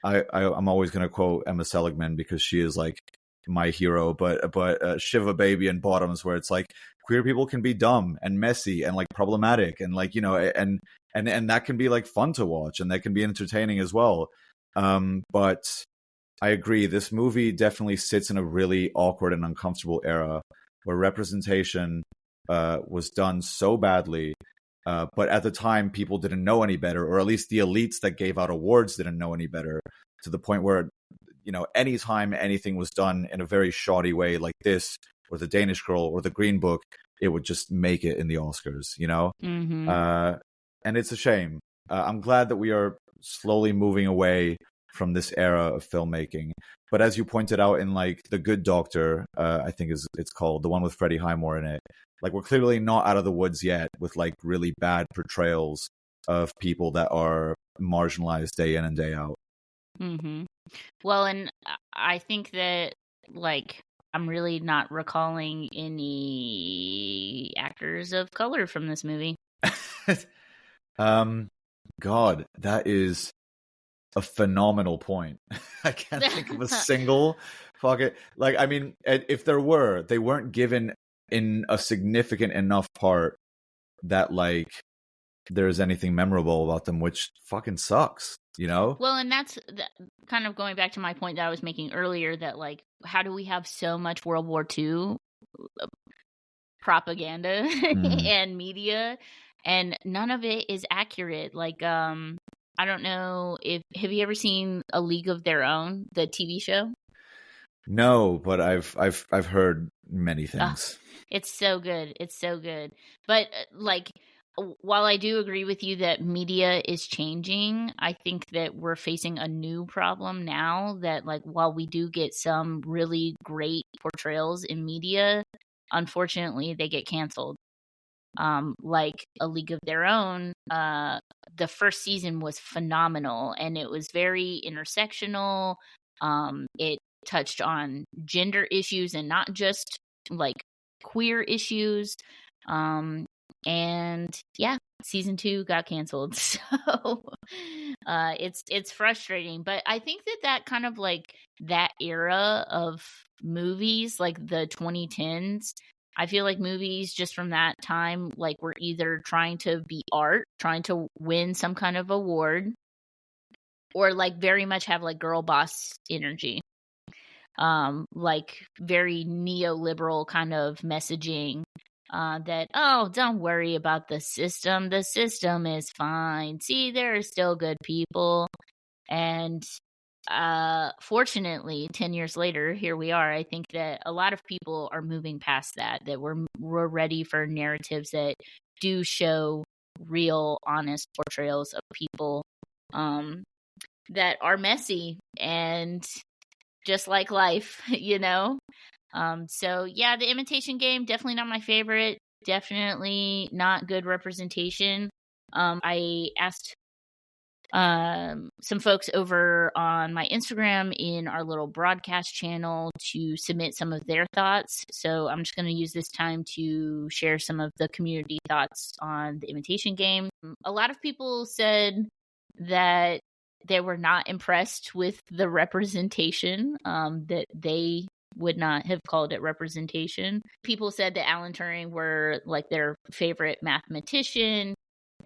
I'm always going to quote Emma Seligman because she is like my hero, but Shiva Baby and Bottoms, where it's like queer people can be dumb and messy and like problematic and like, you know, and that can be like fun to watch and that can be entertaining as well. But I agree, this movie definitely sits in a really awkward and uncomfortable era where representation was done so badly. But at the time, people didn't know any better, or at least the elites that gave out awards didn't know any better, to the point where, you know, anytime anything was done in a very shoddy way like this, or the Danish Girl, or the Green Book, it would just make it in the Oscars, you know? And it's a shame. I'm glad that we are slowly moving away from this era of filmmaking. But as you pointed out in like The Good Doctor, I think it's called, the one with Freddie Highmore in it, like we're clearly not out of the woods yet with like really bad portrayals of people that are marginalized day in and day out. Well, and I think that like I'm really not recalling any actors of color from this movie. God, that is a phenomenal point. I can't think of a single fucking, like, I mean, if there were, they weren't given in a significant enough part that like there's anything memorable about them, which fucking sucks. you know? Well, and that's kind of going back to my point that I was making earlier, that like, how do we have so much World War II propaganda and media, and none of it is accurate? Like, I don't know if have you ever seen A League of Their Own, the TV show? No, but I've heard many things. It's so good. It's so good. But like, while I do agree with you that media is changing, I think that we're facing a new problem now, that like, while we do get some really great portrayals in media, unfortunately they get canceled. Like A League of Their Own, the first season was phenomenal, and it was very intersectional. It touched on gender issues and not just like queer issues. And yeah, season 2 got canceled. So it's frustrating, but I think that kind of like that era of movies, like the 2010s, I feel like movies just from that time, like, were either trying to be art, trying to win some kind of award, or like very much have like girl boss energy. Like very neoliberal kind of messaging, that, oh, don't worry about the system is fine, see, there are still good people. And fortunately 10 years later, here we are. I think that a lot of people are moving past that we're ready for narratives that do show real, honest portrayals of people that are messy and just like life, you know? So yeah, The Imitation Game, definitely not my favorite. Definitely not good representation. I asked some folks over on my Instagram in our little broadcast channel to submit some of their thoughts. So I'm just going to use this time to share some of the community thoughts on The Imitation Game. A lot of people said that they were not impressed with the representation, that they would not have called it representation. People said that Alan Turing were like their favorite mathematician.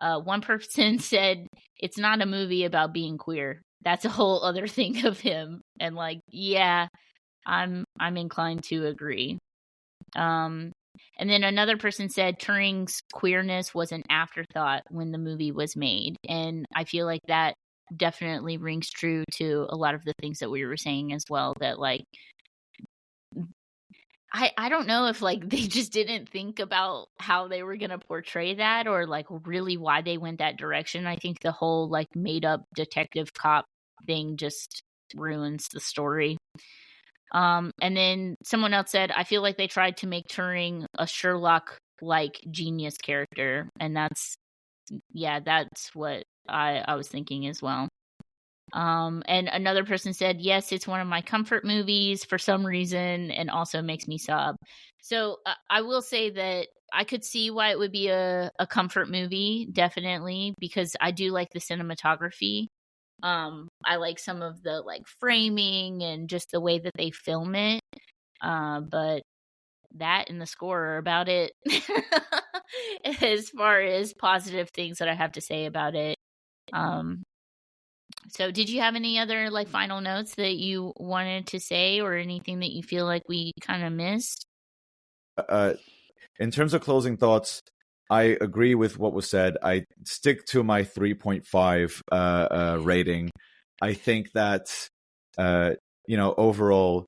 One person said it's not a movie about being queer. That's a whole other thing of him. And like, yeah, I'm inclined to agree. And then another person said Turing's queerness was an afterthought when the movie was made. And I feel like that definitely rings true to a lot of the things that we were saying as well, that like, I don't know if like they just didn't think about how they were going to portray that, or like really why they went that direction. I think the whole like made up detective cop thing just ruins the story. And then someone else said, I feel like they tried to make Turing a Sherlock like genius character. And that's what I was thinking as well. And another person said, yes, it's one of my comfort movies for some reason, and also makes me sob. So I will say that I could see why it would be a comfort movie, definitely, because I do like the cinematography. I like some of the like framing and just the way that they film it. But that and the score are about it as far as positive things that I have to say about it. So did you have any other like final notes that you wanted to say, or anything that you feel like we kind of missed? In terms of closing thoughts, I agree with what was said. I stick to my 3.5 rating. I think that, overall,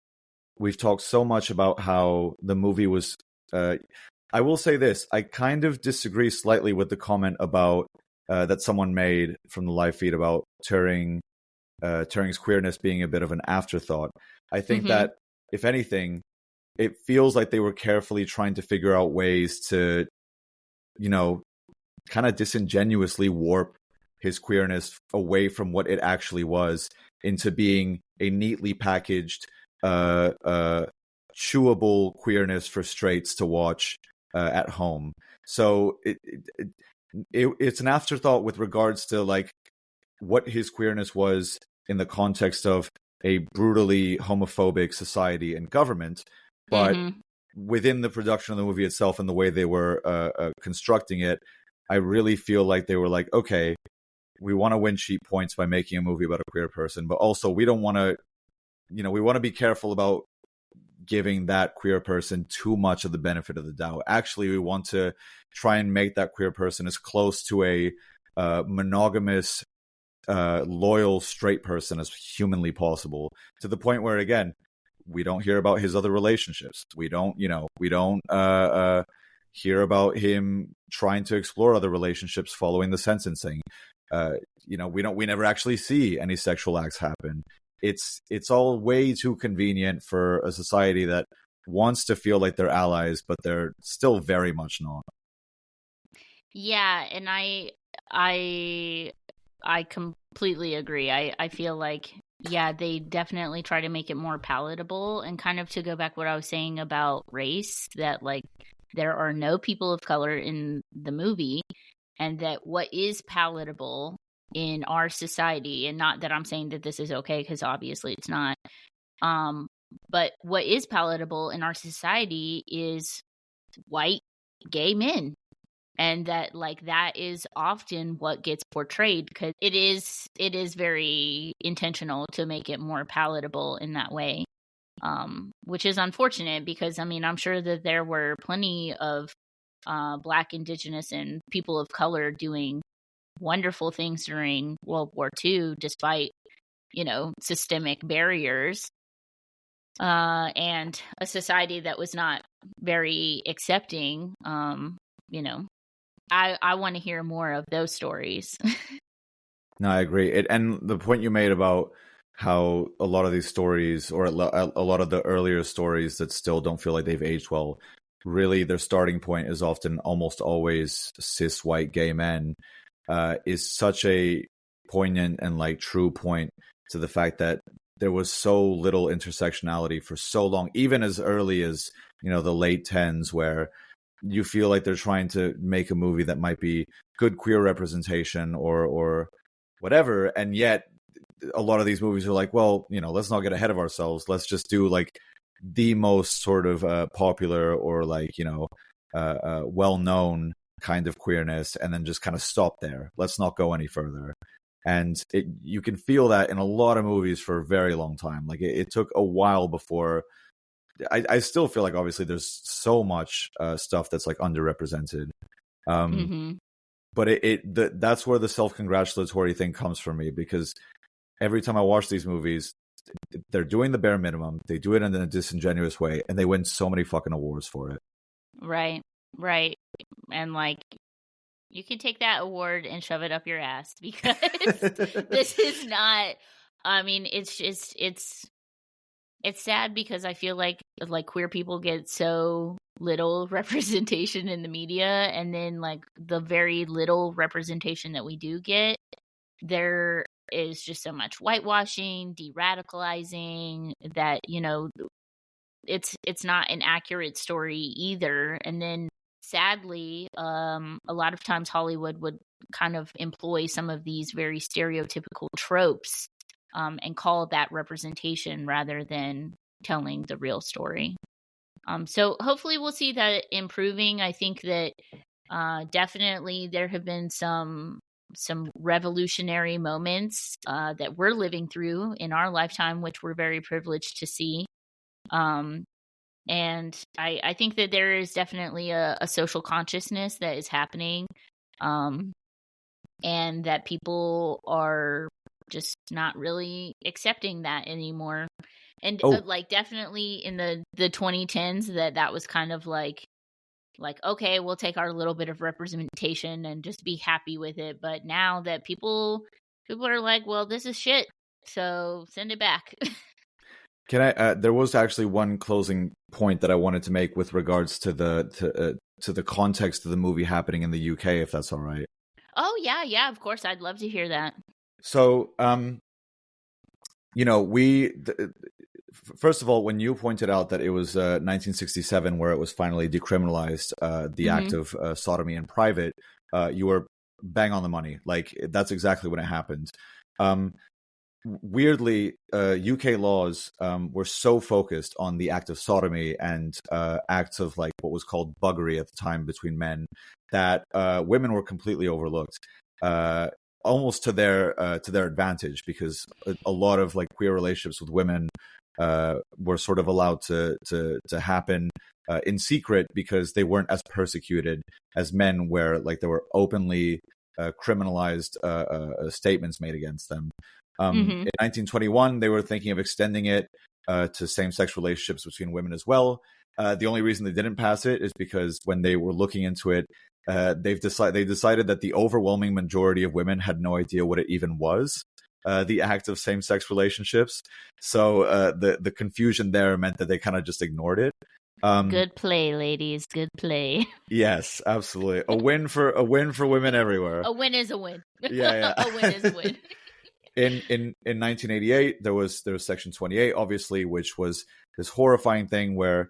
we've talked so much about how the movie was... I will say this. I kind of disagree slightly with the comment about that someone made from the live feed about Turing's queerness being a bit of an afterthought. I think that, if anything, it feels like they were carefully trying to figure out ways to, kind of disingenuously warp his queerness away from what it actually was into being a neatly packaged, chewable queerness for straights to watch at home. So it's an afterthought with regards to like what his queerness was in the context of a brutally homophobic society and government, but within the production of the movie itself and the way they were constructing it, I really feel like they were like, okay, we want to win cheap points by making a movie about a queer person, but also we don't want to, we want to be careful about giving that queer person too much of the benefit of the doubt. Actually, we want to try and make that queer person as close to a monogamous, loyal, straight person as humanly possible, to the point where, again, we don't hear about his other relationships. We don't hear about him trying to explore other relationships following the sentencing. We never actually see any sexual acts happen. It's all way too convenient for a society that wants to feel like they're allies, but they're still very much not. Yeah, and I completely agree. I feel like, yeah, they definitely try to make it more palatable, and kind of to go back what I was saying about race, that like there are no people of color in the movie, and that what is palatable in our society, and not that I'm saying that this is okay, because obviously it's not, but what is palatable in our society is white gay men. And that, like, that is often what gets portrayed, because it is very intentional to make it more palatable in that way, which is unfortunate, because, I mean, I'm sure that there were plenty of Black, Indigenous, and people of color doing wonderful things during World War II, despite, systemic barriers, and a society that was not very accepting, I want to hear more of those stories. No, I agree. And the point you made about how a lot of these stories, or a lot of the earlier stories that still don't feel like they've aged well, really their starting point is often almost always cis white gay men, is such a poignant and like true point to the fact that there was so little intersectionality for so long, even as early as, the late 10s, where you feel like they're trying to make a movie that might be good queer representation or whatever. And yet a lot of these movies are like, well, let's not get ahead of ourselves. Let's just do like the most sort of popular or like, well-known kind of queerness, and then just kind of stop there. Let's not go any further. And you can feel that in a lot of movies for a very long time. Like it took a while before. I still feel like obviously there's so much stuff that's like underrepresented, but that's where the self-congratulatory thing comes from me, because every time I watch these movies, they're doing the bare minimum. They do it in a disingenuous way, and they win so many fucking awards for it. Right, and like, you can take that award and shove it up your ass, because this is not. I mean, it's sad, because I feel like queer people get so little representation in the media, and then like the very little representation that we do get, there is just so much whitewashing, de-radicalizing, that it's not an accurate story either. And then sadly, a lot of times Hollywood would kind of employ some of these very stereotypical tropes, and call that representation rather than telling the real story. So hopefully we'll see that improving. I think that definitely there have been some revolutionary moments that we're living through in our lifetime, which we're very privileged to see. And I think that there is definitely a social consciousness that is happening, and that people are just not really accepting that anymore. And like definitely in the 2010s, that was kind of like, okay, we'll take our little bit of representation and just be happy with it. But now that people are like, well, this is shit, so send it back. Can I? There was actually one closing point that I wanted to make with regards to the context of the movie happening in the UK, if that's all right. Oh yeah, of course, I'd love to hear that. So, first of all, when you pointed out that it was 1967 where it was finally decriminalized, the act of sodomy in private, you were bang on the money. Like, that's exactly when it happened. Weirdly, UK laws were so focused on the act of sodomy and acts of like what was called buggery at the time between men that women were completely overlooked. almost to their advantage, because a lot of like queer relationships with women were sort of allowed to happen in secret, because they weren't as persecuted as men, where like there were openly criminalized statements made against them. In 1921, they were thinking of extending it to same-sex relationships between women as well. The only reason they didn't pass it is because when they were looking into it, they decided that the overwhelming majority of women had no idea what it even was, the act of same-sex relationships. So the confusion there meant that they kind of just ignored it. Good play, ladies. Good play. Yes, absolutely. A win for women everywhere. A win is a win. Yeah. A win is a win. In 1988, there was Section 28, obviously, which was this horrifying thing where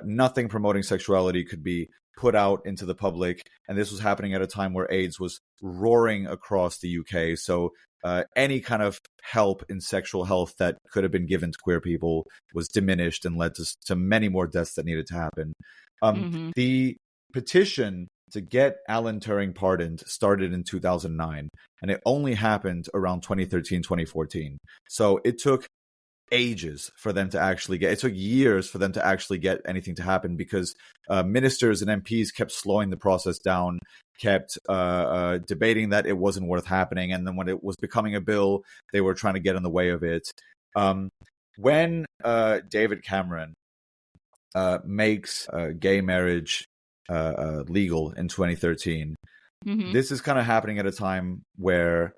nothing promoting sexuality could be put out into the public, and this was happening at a time where AIDS was roaring across the UK. So any kind of help in sexual health that could have been given to queer people was diminished and led to many more deaths that needed to happen. The petition to get Alan Turing pardoned started in 2009, and it only happened around 2013, 2014. So it took ages for them to actually it took years for them to actually get anything to happen, because ministers and MPs kept slowing the process down, kept debating that it wasn't worth happening, and then when it was becoming a bill, they were trying to get in the way of it. When David Cameron makes gay marriage legal in 2013, this is kind of happening at a time where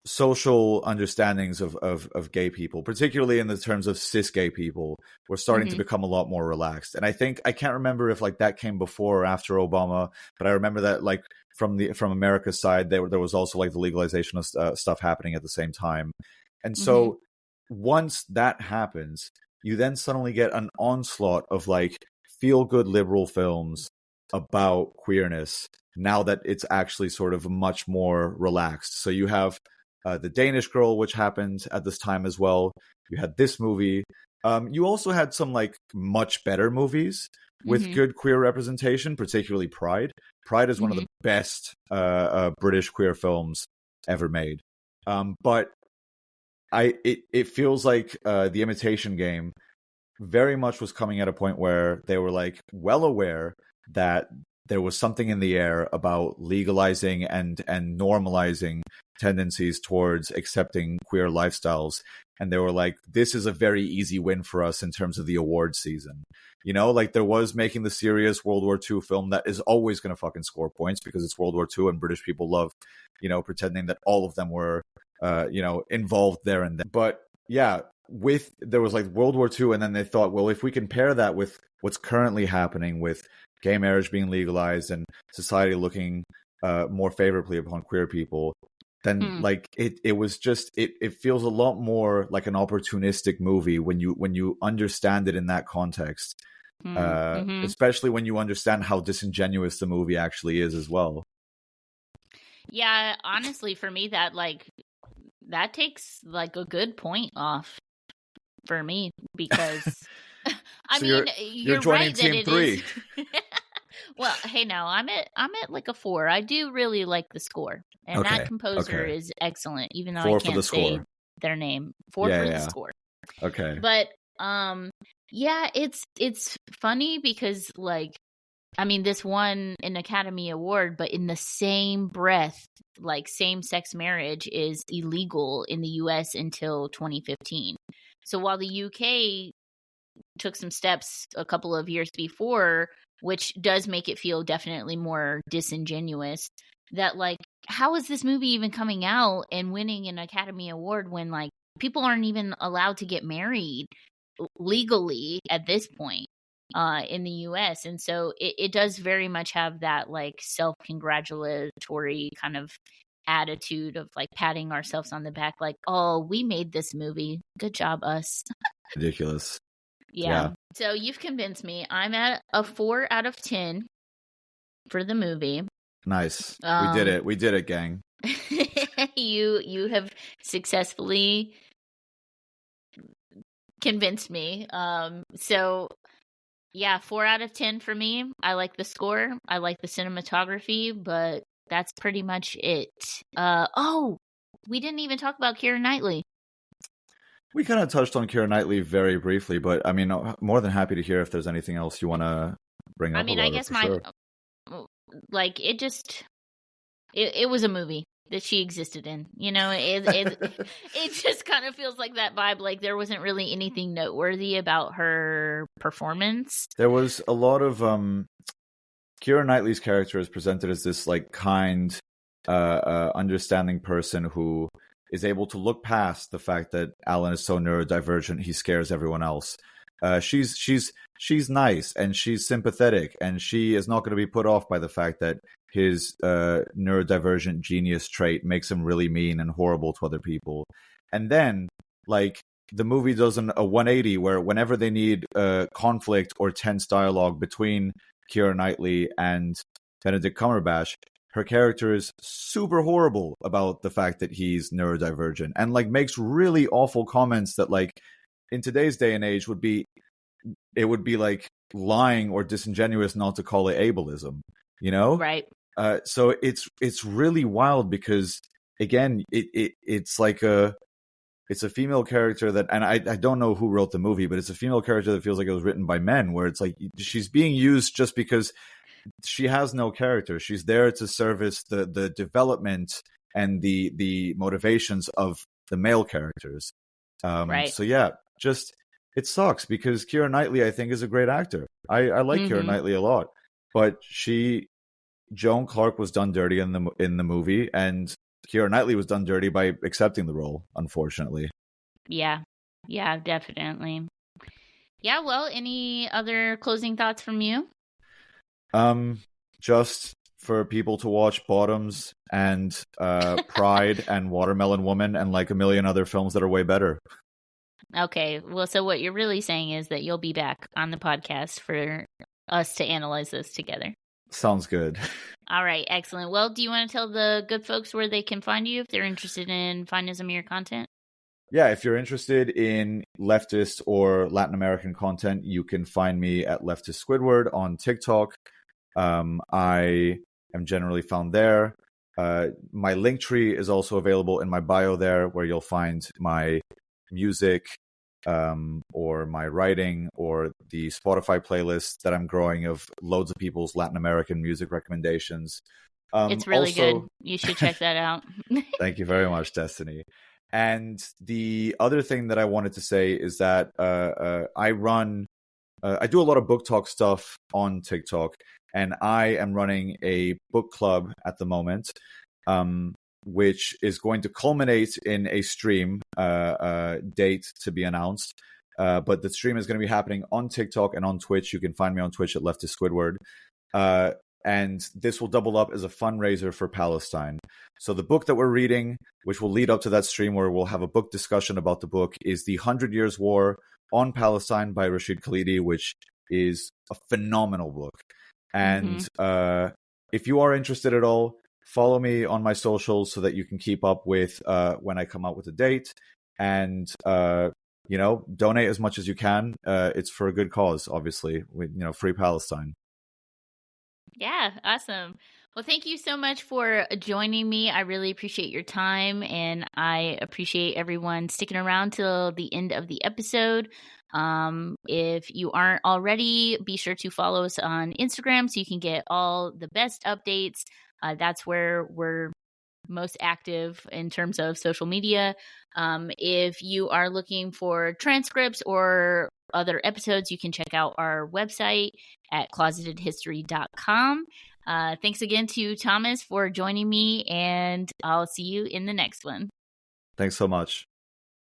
social understandings of gay people, particularly in the terms of cis gay people, were starting to become a lot more relaxed. And I can't remember if like that came before or after Obama, but I remember that like from America's side, there was also like the legalization of stuff happening at the same time. And so once that happens, you then suddenly get an onslaught of like feel-good liberal films about queerness, now that it's actually sort of much more relaxed. So you have The Danish Girl, which happened at this time as well. You had this movie. You also had some like much better movies with good queer representation, particularly Pride. Pride is one of the best British queer films ever made. But it feels like The Imitation Game very much was coming at a point where they were like well aware that there was something in the air about legalizing and normalizing tendencies towards accepting queer lifestyles. And they were like, this is a very easy win for us in terms of the awards season. You know, like there was making the serious World War II film that is always going to fucking score points because it's World War II and British people love, pretending that all of them were, involved there and then. But yeah, there was like World War II, and then they thought, well, if we can pair that with what's currently happening with gay marriage being legalized and society looking more favorably upon queer people, then like it was just it feels a lot more like an opportunistic movie when you understand it in that context, especially when you understand how disingenuous the movie actually is as well. Yeah, honestly, for me, that takes like a good point off for me, because I mean, you're joining right Team that it 3. is. Well, hey, now I'm at like a 4. I do really like the score, and that composer is excellent, even though 4 I can't say their name. 4 for the score. Okay, but yeah, it's funny because like, I mean, this won an Academy Award, but in the same breath, like same-sex marriage is illegal in the US until 2015. So while the UK took some steps a couple of years before, which does make it feel definitely more disingenuous, that like, how is this movie even coming out and winning an Academy Award when like people aren't even allowed to get married legally at this point in the US? And so it does very much have that like self-congratulatory kind of attitude of like patting ourselves on the back, like, oh, we made this movie, good job us. Ridiculous. Yeah. So you've convinced me. I'm at a 4 out of 10 for the movie. Nice. We did it, gang. You have successfully convinced me. So yeah, 4 out of 10 for me. I like the score. I like the cinematography, but that's pretty much it. We didn't even talk about Keira Knightley. We kind of touched on Keira Knightley very briefly, but I mean, more than happy to hear if there's anything else you want to bring up. I mean, about I guess it, for sure. like, it was a movie that she existed in. You know, it just kind of feels like that vibe. Like, there wasn't really anything noteworthy about her performance. There was a lot of Keira Knightley's character is presented as this like kind, understanding person who is able to look past the fact that Alan is so neurodivergent he scares everyone else. She's nice and she's sympathetic, and she is not going to be put off by the fact that his neurodivergent genius trait makes him really mean and horrible to other people. And then, like, the movie does a 180 where whenever they need conflict or tense dialogue between Keira Knightley and Benedict Cumberbatch, her character is super horrible about the fact that he's neurodivergent and like makes really awful comments that, like, in today's day and age would be like lying or disingenuous not to call it ableism, you know? Right. So it's really wild because, again, it's like it's a female character that, and I don't know who wrote the movie, but it's a female character that feels like it was written by men, where it's like she's being used just because she has no character. She's there to service the development and the motivations of the male characters. Right. So yeah, just it sucks because Keira Knightley, I think, is a great actor. I like Keira Knightley a lot, but Joan Clarke was done dirty in the movie, and Keira Knightley was done dirty by accepting the role, unfortunately. Yeah, definitely. Yeah, well, any other closing thoughts from you? Just for people to watch Bottoms and Pride and Watermelon Woman and like a million other films that are way better. Okay, well, so what you're really saying is that you'll be back on the podcast for us to analyze this together. Sounds good. All right, excellent. Well, do you want to tell the good folks where they can find you if they're interested in finding some of your content? Yeah, if you're interested in leftist or Latin American content, you can find me at LeftistSquidward on TikTok. I am generally found there. My link tree is also available in my bio there, where you'll find my music, or my writing, or the Spotify playlist that I'm growing of loads of people's Latin American music recommendations. It's really good. You should check that out. Thank you very much, Destiny. And the other thing that I wanted to say is that I do a lot of book talk stuff on TikTok, and I am running a book club at the moment, which is going to culminate in a stream date to be announced. But the stream is going to be happening on TikTok and on Twitch. You can find me on Twitch at LeftistSquidward. And this will double up as a fundraiser for Palestine. So the book that we're reading, which will lead up to that stream where we'll have a book discussion about the book, is The 100 Years' War on Palestine by Rashid Khalidi, which is a phenomenal book. And if you are interested at all, follow me on my socials so that you can keep up with when I come out with a date. And, donate as much as you can. It's for a good cause, obviously. Free Palestine. Yeah, awesome. Well, thank you so much for joining me. I really appreciate your time, and I appreciate everyone sticking around till the end of the episode. If you aren't already, be sure to follow us on Instagram so you can get all the best updates. That's where we're most active in terms of social media. If you are looking for transcripts or other episodes, you can check out our website at closetedhistory.com. Thanks again to Thomas for joining me, and I'll see you in the next one. Thanks so much.